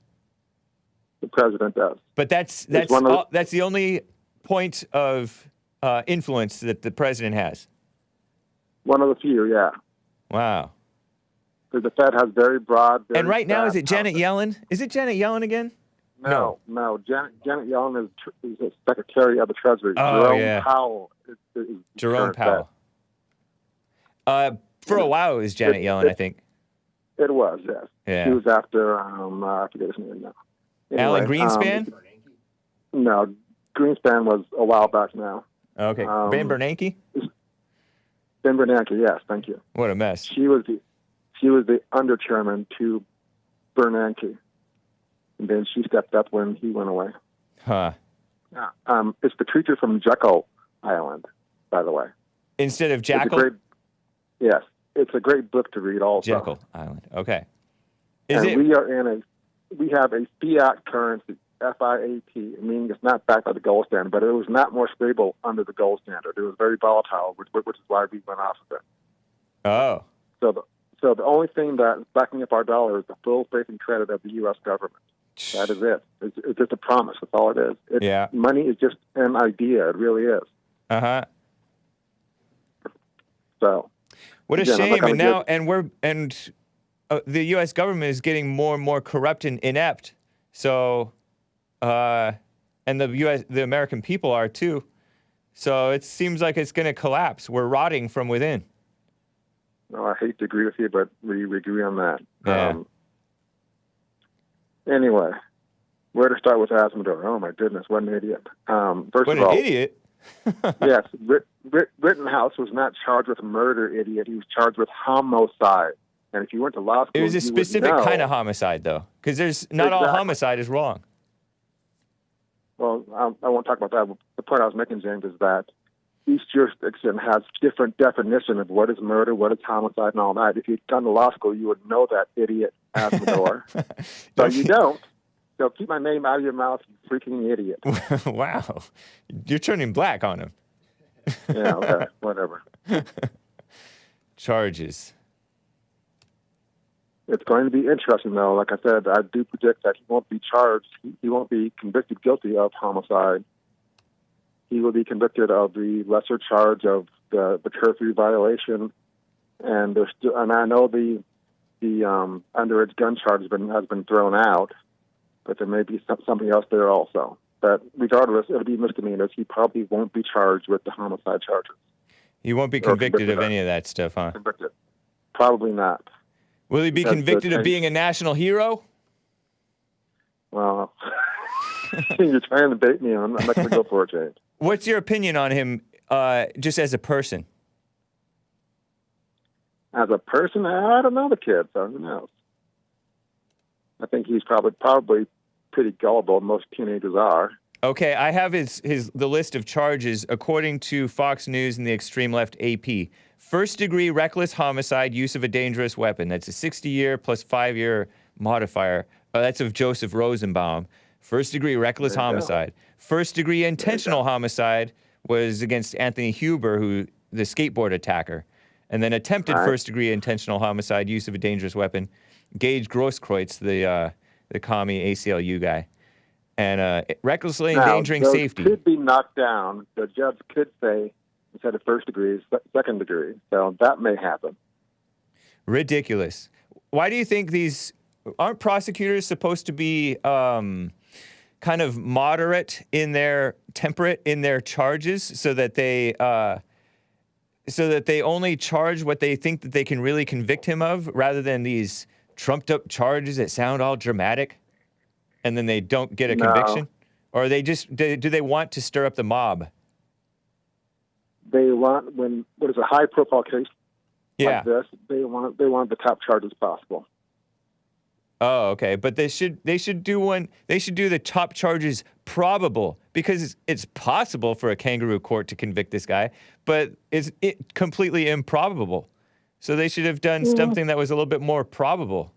The president does. But that's the only point of influence that the president has. One of the few, yeah. Wow. Because the Fed has very broad. And right now, is it Janet Yellen? Is it Janet Yellen again? No. Janet Yellen is the Secretary of the Treasury. Oh, Jerome yeah. Powell is Jerome Powell. For a while, it was Janet Yellen, I think. It was, yes. Yeah. She was after, I forget his name now. Anyway, Alan Greenspan? No, Greenspan was a while back now. Okay. Ben Bernanke? Ben Bernanke, yes, thank you. What a mess. She was the under chairman to Bernanke. And then she stepped up when he went away. Huh. It's the creature from Jekyll Island, by the way. Instead of Jackal? Yes. It's a great book to read also. Jekyll Island. Okay. We have a fiat currency, FIAT, meaning it's not backed by the gold standard, but it was not more stable under the gold standard. It was very volatile, which is why we went off of it. Oh. So the only thing that is backing up our dollar is the full faith and credit of the U.S. government. That is it. It's just a promise. That's all it is. Money is just an idea. It really is. Uh-huh. So. What a shame. And now, the U.S. government is getting more and more corrupt and inept. So, and the American people are too. So it seems like it's going to collapse. We're rotting from within. No, I hate to agree with you, but we agree on that. Yeah. Anyway, where to start with AZZMADOR? Oh my goodness, what an idiot! First of all, an idiot. Yes, Rittenhouse was not charged with murder, idiot. He was charged with homicide. And if you went to law school, it was a specific kind of homicide, though, because not all homicide is wrong. Well, I won't talk about that. The point I was making, James, is that each jurisdiction has different definition of what is murder, what is homicide, and all that. If you'd gone to law school, you would know that, idiot, AZZMADOR. But you don't. So keep my name out of your mouth, you freaking idiot. Wow. You're turning black on him. Yeah, okay, whatever. Charges. It's going to be interesting, though. Like I said, I do predict that he won't be charged. He won't be convicted guilty of homicide. He will be convicted of the lesser charge of the curfew violation. And I know the the underage gun charge has been thrown out, but there may be something else there also. But regardless, it'll be misdemeanors. He probably won't be charged with the homicide charges. He won't be convicted of any of that stuff, huh? Convicted. Probably not. Will he be convicted of being a national hero? Well, you're trying to bait me. I'm not going to go for it, James. What's your opinion on him just as a person? As a person, I don't know the kid, so who knows? I think he's probably pretty gullible. Most teenagers are. Okay, I have the list of charges according to Fox News and the extreme left AP. First-degree reckless homicide, use of a dangerous weapon. That's a 60-year plus 5-year modifier. That's of Joseph Rosenbaum. First-degree reckless homicide. First-degree intentional homicide was against Anthony Huber, the skateboard attacker. And then attempted first-degree intentional homicide, use of a dangerous weapon. Gage Grosskreutz, the commie ACLU guy. And recklessly endangering safety. Could be knocked down. The judge could say, instead of first degree, second degree. So that may happen. Ridiculous. Why do you think aren't prosecutors supposed to be kind of moderate temperate in their charges so that they only charge what they think that they can really convict him of rather than these trumped up charges that sound all dramatic? And then they don't get a conviction? Or do they want to stir up the mob? They want, what is a high profile case like this, they want the top charges possible. Oh, okay. But they should do the top charges probable, because it's possible for a kangaroo court to convict this guy, but it's completely improbable. So they should have done something that was a little bit more probable.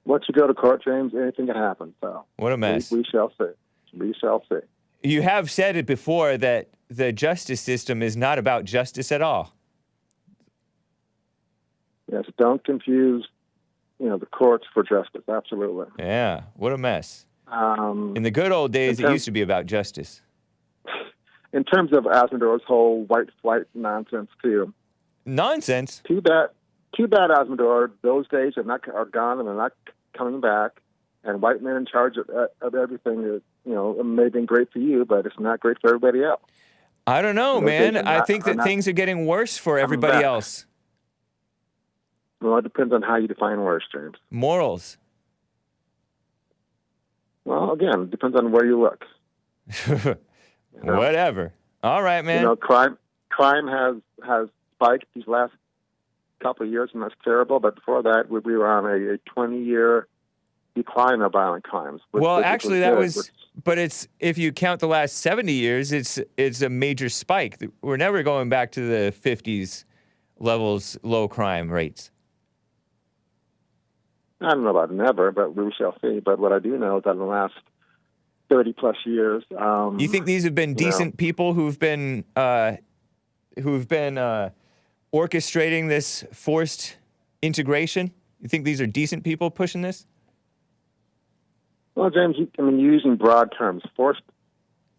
Once you go to court, James, anything can happen. So what a mess. We shall see. We shall see. You have said it before that the justice system is not about justice at all. Yes, don't confuse, the courts for justice. Absolutely. Yeah, what a mess. In the good old days, it used to be about justice. In terms of AZZMADOR's whole white flight nonsense, too. Nonsense? Too bad, AZZMADOR. Those days are gone, and they're not coming back. And white men in charge of everything is, it may have been great for you, but it's not great for everybody else. I don't know, man. I think that things are getting worse for everybody else. Well, it depends on how you define worse, James. Morals. Well, again, it depends on where you look. Whatever. All right, man. Crime has spiked these last couple of years, and that's terrible. But before that, we were on a 20-year decline of violent crimes. Well, actually, but if you count the last 70 years, it's a major spike. We're never going back to the 50s levels, low crime rates. I don't know about never, but we shall see. But what I do know is that in the last 30-plus years... you think these have been decent people who've been orchestrating this forced integration? You think these are decent people pushing this? Well, James, you're using broad terms. Forced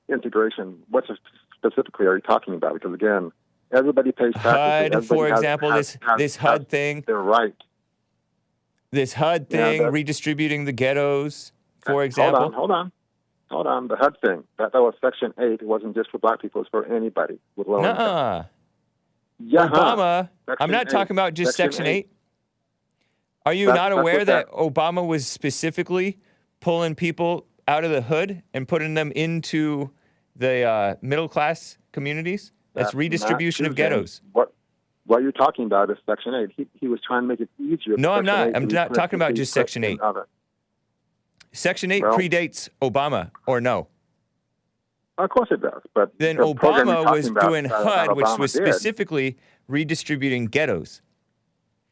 integration, what specifically are you talking about? Because, again, everybody pays taxes. HUD, for example, this HUD thing. They're right. This HUD thing, redistributing the ghettos, for example. Hold on. The HUD thing, that was Section 8. It wasn't just for black people. It was for anybody with low income. Obama, Section I'm not 8. talking about just Section 8. Are you not aware that Obama was specifically pulling people out of the hood and putting them into the middle-class communities? That's redistribution of ghettos. What you're talking about is Section 8. He was trying to make it easier. No, I'm not. I'm not talking about just Section 8. Section 8 predates Obama, or no? Of course it does. But then Obama was doing HUD, which was specifically redistributing ghettos.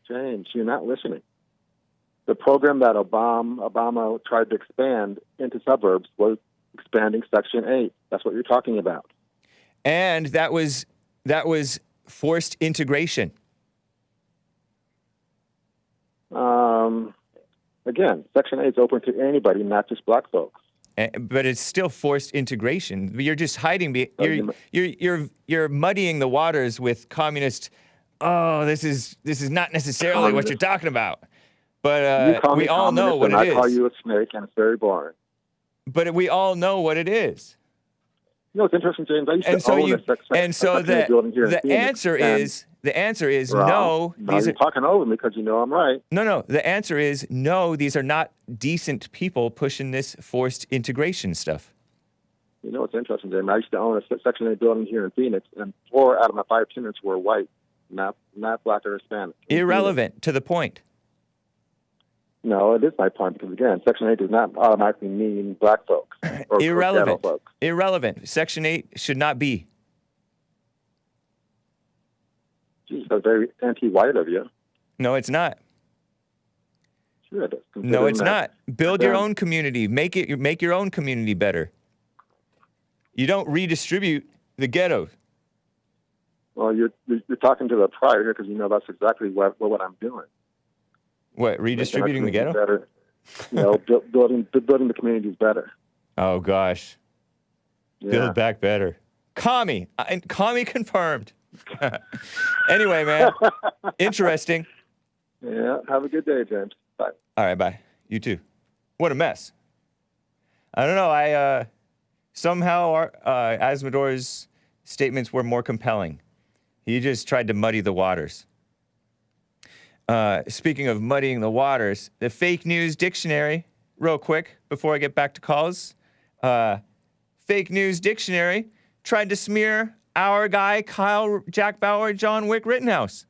James, you're not listening. The program that Obama tried to expand into suburbs was expanding Section 8. That's what you're talking about. And that was forced integration. Again, Section 8 is open to anybody, not just black folks. But it's still forced integration. You're just hiding. You're muddying the waters with communist oh, this is not necessarily what you're talking about. But You call me we all know communist what and it I call is. you a snake, and it's very boring. But we all know what it is. You know, it's interesting, James. I used And to so own you, a and so building here in the Phoenix, answer is well, no. Now These you're are talking over me because you know I'm right. no. The answer is no. These are not decent people pushing this forced integration stuff. You know, it's interesting, James. I used to own a Section 8 building here in Phoenix, and 4 out of my 5 tenants were white, not black or Hispanic. Irrelevant to the point. No, it is my point because, again, Section 8 does not automatically mean black folks or Irrelevant. ghetto folks. Irrelevant. Section 8 should not be. Geez, that's very anti-white of you. No, it's not. Sure it is. No, it's not. Build your Yeah. own community. Make your own community better. You don't redistribute the ghettos. Well, you're talking to the prior here because you know that's exactly what I'm doing. What, redistributing the ghetto? Better. You know, building the communities better. Oh gosh. Yeah. Build back better. Commie confirmed. Anyway, man. Interesting. Yeah. Have a good day, James. Bye. All right, bye. You too. What a mess. I don't know. Somehow our AZZMADOR's statements were more compelling. He just tried to muddy the waters. Speaking of muddying the waters, the fake news dictionary, real quick, before I get back to calls. Fake news dictionary tried to smear our guy, Kyle Jack Bauer, John Wick Rittenhouse.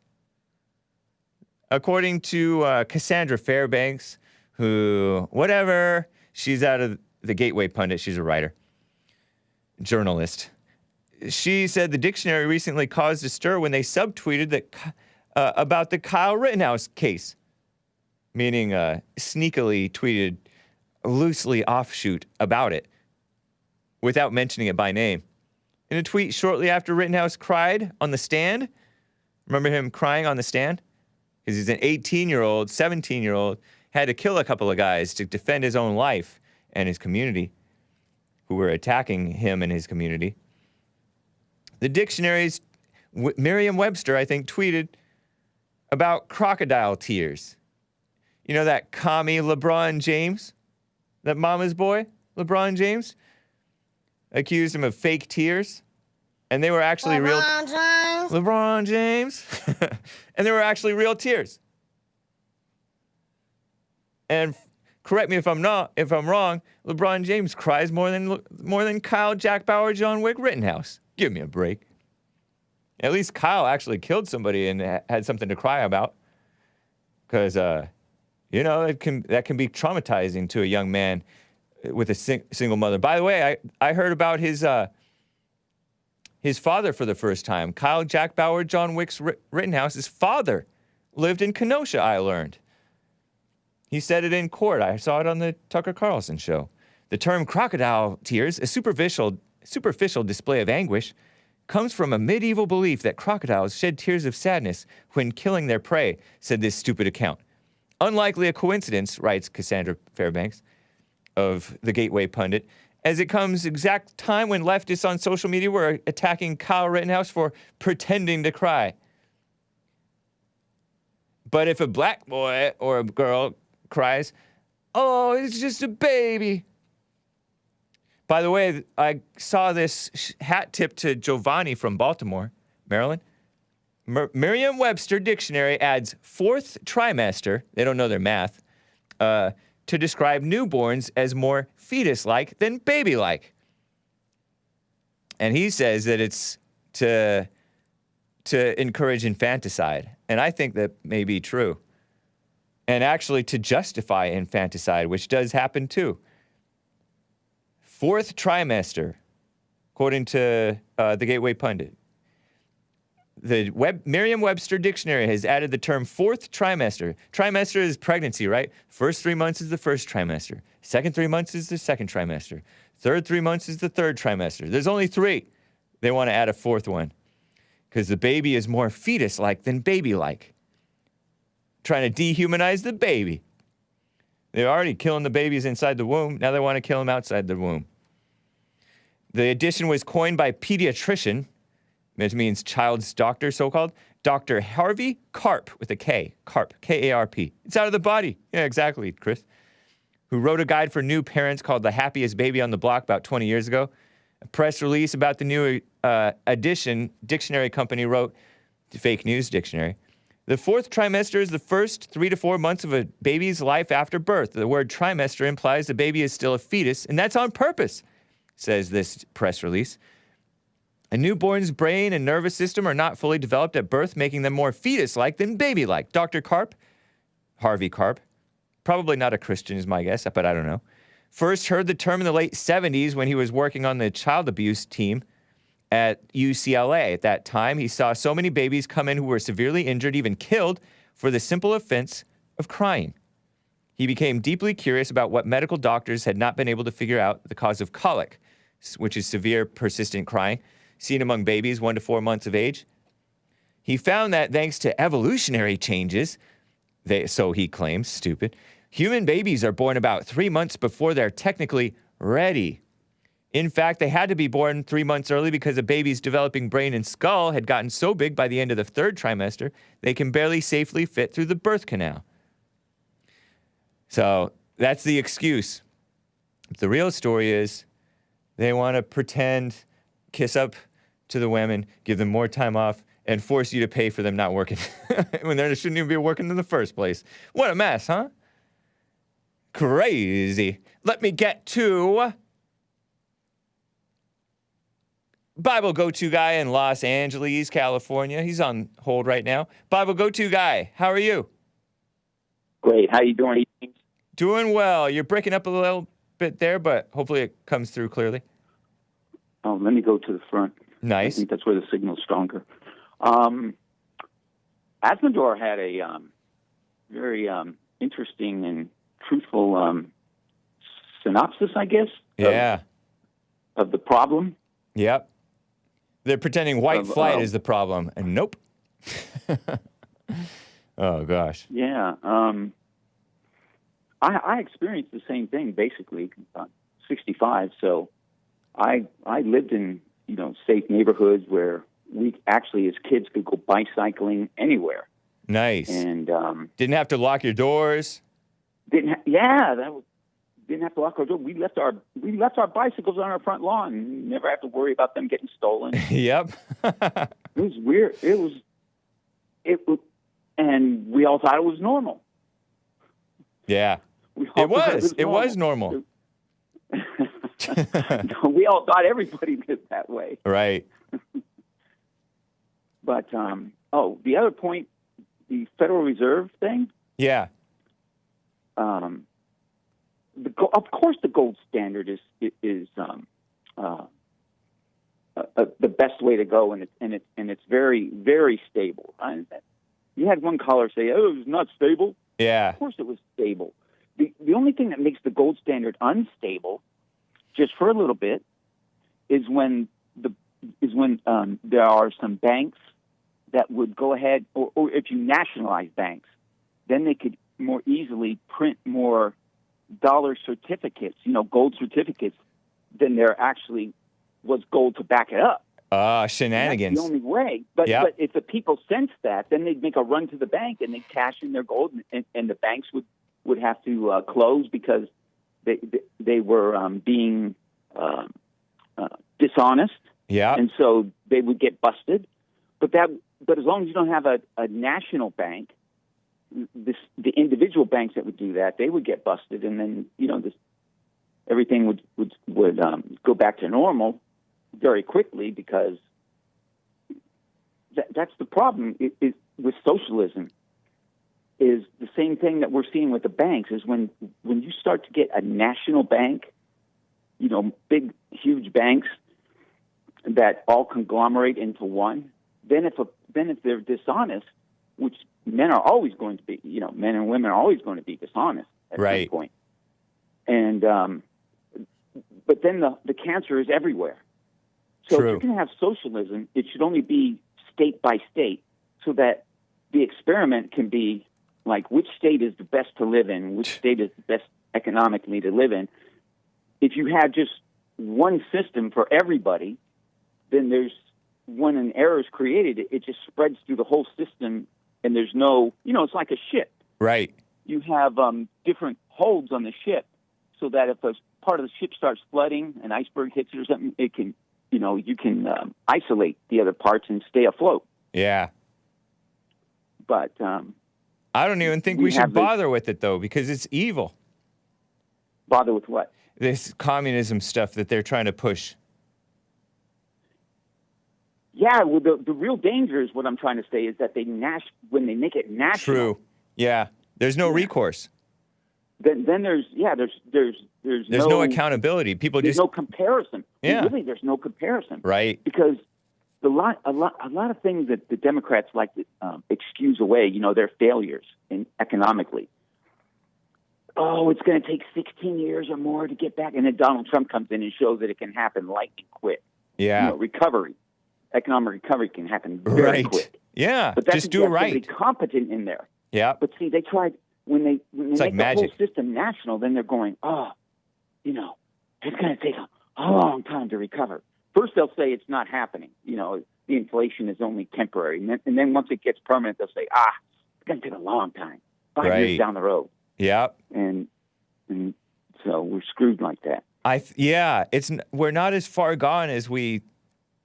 According to Cassandra Fairbanks, who, whatever, she's out of the Gateway Pundit. She's a writer, journalist. She said the dictionary recently caused a stir when they subtweeted that about the Kyle Rittenhouse case, meaning sneakily tweeted loosely offshoot about it without mentioning it by name. In a tweet shortly after Rittenhouse cried on the stand, remember him crying on the stand? Because he's an 18-year-old, 17-year-old, had to kill a couple of guys to defend his own life and his community who were attacking him and his community. The dictionary's Merriam-Webster, I think, tweeted about crocodile tears. You know that commie LeBron James? That mama's boy, LeBron James? Accused him of fake tears. And they were actually real... LeBron James. And they were actually real tears. And correct me if I'm wrong, LeBron James cries more than Kyle Jack Bauer, John Wick Rittenhouse. Give me a break. At least Kyle actually killed somebody and had something to cry about. Because, you know, that can be traumatizing to a young man with a single mother. By the way, I heard about his father for the first time. Kyle Jack Bauer, John Wick Rittenhouse's father lived in Kenosha, I learned. He said it in court. I saw it on the Tucker Carlson show. The term crocodile tears, a superficial display of anguish, comes from a medieval belief that crocodiles shed tears of sadness when killing their prey, said this stupid account. Unlikely a coincidence, writes Cassandra Fairbanks of the Gateway Pundit, as it comes exact time when leftists on social media were attacking Kyle Rittenhouse for pretending to cry. But if a black boy or a girl cries, oh, it's just a baby. By the way, I saw this hat tip to Giovanni from Baltimore, Maryland. Merriam-Webster dictionary adds fourth trimester, they don't know their math, to describe newborns as more fetus-like than baby-like. And he says that it's to encourage infanticide. And I think that may be true. And actually to justify infanticide, which does happen too. Fourth trimester, according to the Gateway Pundit. The Merriam-Webster dictionary has added the term fourth trimester. Trimester is pregnancy, right? First 3 months is the first trimester. Second 3 months is the second trimester. Third 3 months is the third trimester. There's only 3. They want to add a fourth one because the baby is more fetus-like than baby-like. Trying to dehumanize the baby. They're already killing the babies inside the womb. Now they want to kill them outside the womb. The addition was coined by pediatrician, which means child's doctor, so-called, Dr. Harvey Karp, with a K, Karp, K-A-R-P. It's out of the body. Yeah, exactly, Chris. Who wrote a guide for new parents called The Happiest Baby on the Block about 20 years ago. A press release about the new edition dictionary company wrote, the Fake News Dictionary, the fourth trimester is the first 3 to 4 months of a baby's life after birth. The word trimester implies the baby is still a fetus, and that's on purpose, says this press release. A newborn's brain and nervous system are not fully developed at birth, making them more fetus-like than baby-like. Dr. Karp, Harvey Karp, probably not a Christian is my guess, but I don't know, first heard the term in the late 70s when he was working on the child abuse team at UCLA. At that time, he saw so many babies come in who were severely injured, even killed, for the simple offense of crying. He became deeply curious about what medical doctors had not been able to figure out the cause of colic, which is severe, persistent crying, seen among babies 1 to 4 months of age. He found that thanks to evolutionary changes, so he claims, stupid, human babies are born about 3 months before they're technically ready. In fact, they had to be born 3 months early because a baby's developing brain and skull had gotten so big by the end of the third trimester, they can barely safely fit through the birth canal. So that's the excuse. The real story is they want to pretend, kiss up to the women, give them more time off, and force you to pay for them not working when they shouldn't even be working in the first place. What a mess, huh? Crazy. Let me get to Bible go-to guy in Los Angeles, California. He's on hold right now. Bible go-to guy, how are you? Great. How you doing? Doing well. You're breaking up a little bit there, but hopefully it comes through clearly. Oh, let me go to the front. Nice. I think that's where the signal's stronger. AZZMADOR had a very interesting and truthful synopsis, I guess. Yeah. Of the problem. Yep. They're pretending white flight is the problem, and nope. Oh, gosh. Yeah. I experienced the same thing, basically, 65. So I lived in, safe neighborhoods where we actually, as kids, could go bicycling anywhere. Nice. And didn't have to lock your doors. Didn't have to lock our door. We left our bicycles on our front lawn and never have to worry about them getting stolen. Yep. It was weird. It was, and we all thought it was normal. Yeah. It was normal. We all thought everybody lived that way. Right. But, the other point, the Federal Reserve thing. Yeah. Of course, the gold standard is the best way to go, and it's very, very stable. You had one caller say, "Oh, it was not stable." Yeah. Of course, it was stable. The only thing that makes the gold standard unstable, just for a little bit, is when there are some banks that would go ahead, or if you nationalize banks, then they could more easily print more dollar certificates, gold certificates, than there actually was gold to back it up. Shenanigans. That's the only way. But if the people sensed that, then they'd make a run to the bank and they'd cash in their gold, and the banks would have to close because they were being dishonest. Yeah. And so they would get busted. But as long as you don't have a national bank, the individual banks that would do that, they would get busted, and then everything would go back to normal very quickly, because that's the problem is with socialism. Is the same thing that we're seeing with the banks is when you start to get a national bank, big, huge banks that all conglomerate into one, then if they're dishonest, which men are always going to be, men and women are always going to be dishonest at some point. And but then the cancer is everywhere. So if you can have socialism, it should only be state by state, so that the experiment can be like, which state is the best to live in, which state is the best economically to live in. If you had just one system for everybody, then there's when an error is created, it just spreads through the whole system, and there's no, it's like a ship. Right. You have different holds on the ship, so that if a part of the ship starts flooding, an iceberg hits it or something, it can, you can isolate the other parts and stay afloat. Yeah. But I don't even think we should bother with it, though, because it's evil. Bother with what? This communism stuff that they're trying to push. Yeah, well, the real danger is what I'm trying to say is that when they make it national. True. Yeah. There's no recourse. Then there's no accountability. There's no comparison. Yeah. Really, there's no comparison. Right. Because a lot of things that the Democrats like to excuse away, their failures economically. Oh, it's going to take 16 years or more to get back, and then Donald Trump comes in and shows that it can happen lightning quick. Yeah. Economic recovery can happen very quick. Yeah. But that's just do it right. Somebody competent in there. Yeah. But see, they tried when they it's make like the whole system national. Then they're going, it's going to take a long time to recover. First, they'll say it's not happening. The inflation is only temporary, and then once it gets permanent, they'll say, it's going to take a long time, 5 years down the road. Yeah. And so we're screwed like that. We're not as far gone as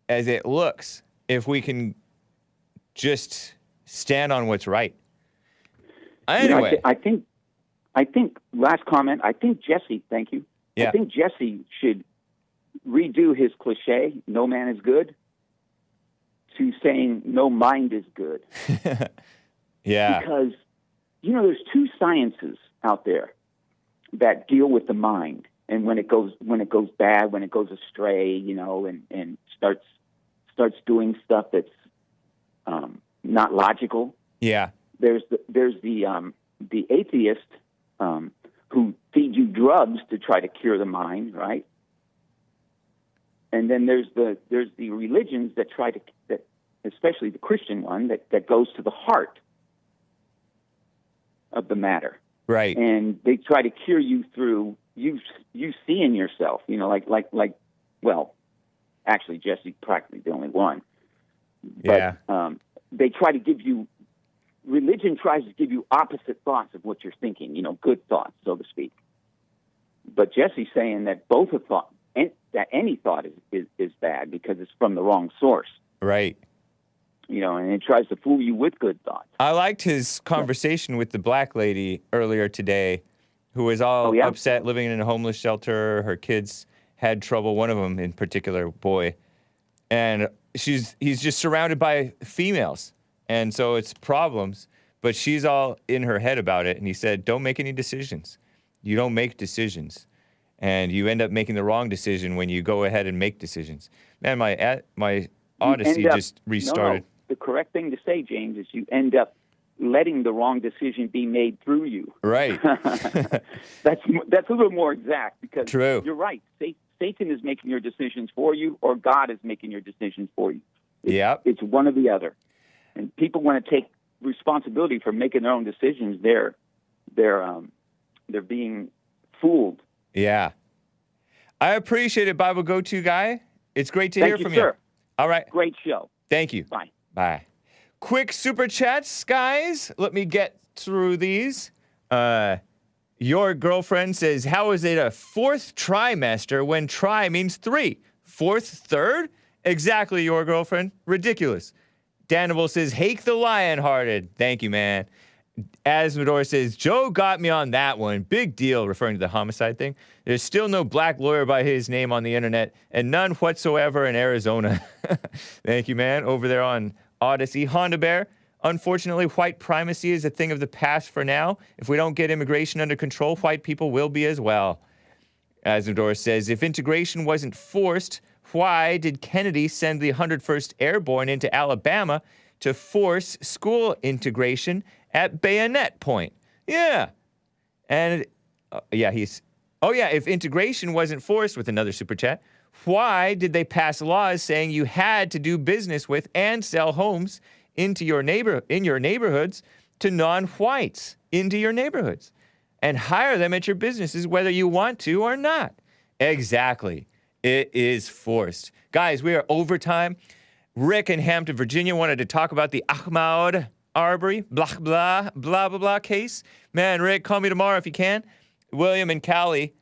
it looks if we can just stand on what's right. Anyway, I think last comment. I think Jesse. Thank you. Yeah. I think Jesse should redo his cliche, "No man is good," to saying "No mind is good." Yeah. Because there's two sciences out there that deal with the mind, and when it goes bad, when it goes astray, and starts doing stuff that's not logical. Yeah. There's the atheist who feed you drugs to try to cure the mind, right? And then there's the religions that try to, especially the Christian one, that goes to the heart of the matter. Right. And they try to cure you through you seeing yourself, well, actually Jesse's practically the only one. But they try to give you, religion tries to give you opposite thoughts of what you're thinking, good thoughts, so to speak. But Jesse's saying that both of thought, that any thought is bad because it's from the wrong source. Right. And it tries to fool you with good thoughts. I liked his conversation with the black lady earlier today who was all upset living in a homeless shelter. Her kids had trouble, one of them in particular, boy. And he's just surrounded by females. And so it's problems, but she's all in her head about it. And he said, don't make any decisions. You don't make decisions. And you end up making the wrong decision when you go ahead and make decisions. Man, my Odyssey just restarted. No. The correct thing to say, James, is you end up letting the wrong decision be made through you. Right. That's a little more exact because True. You're right. Satan is making your decisions for you, or God is making your decisions for you. It's one or the other. And people want to take responsibility for making their own decisions. They're being fooled. Yeah. I appreciate it, Bible Go-To guy. It's great to hear from you. Sir. All right. Great show. Thank you. Bye. Bye. Quick super chats, guys. Let me get through these. Your girlfriend says, how is it a fourth trimester when tri means 3? Fourth, third? Exactly, your girlfriend. Ridiculous. Danable says, Hake the Lion-Hearted. Thank you, man. AZZMADOR says, Joe got me on that one. Big deal, referring to the homicide thing. There's still no black lawyer by his name on the internet, and none whatsoever in Arizona. Thank you, man. Over there on Odyssey. Honda Bear, unfortunately, white primacy is a thing of the past for now. If we don't get immigration under control, white people will be as well. AZZMADOR says, if integration wasn't forced, why did Kennedy send the 101st Airborne into Alabama to force school integration at bayonet point? Yeah. And, if integration wasn't forced, with another super chat, why did they pass laws saying you had to do business with and sell homes in your neighborhoods to non-whites into your neighborhoods and hire them at your businesses whether you want to or not? Exactly. It is forced. Guys, we are overtime. Rick in Hampton, Virginia wanted to talk about the Ahmaud Arbery, blah, blah, blah, blah, blah case. Man, Rick, call me tomorrow if you can. William in Cali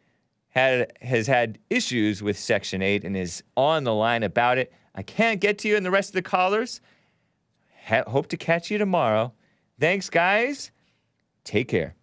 has had issues with Section 8 and is on the line about it. I can't get to you and the rest of the callers. Hope to catch you tomorrow. Thanks, guys. Take care.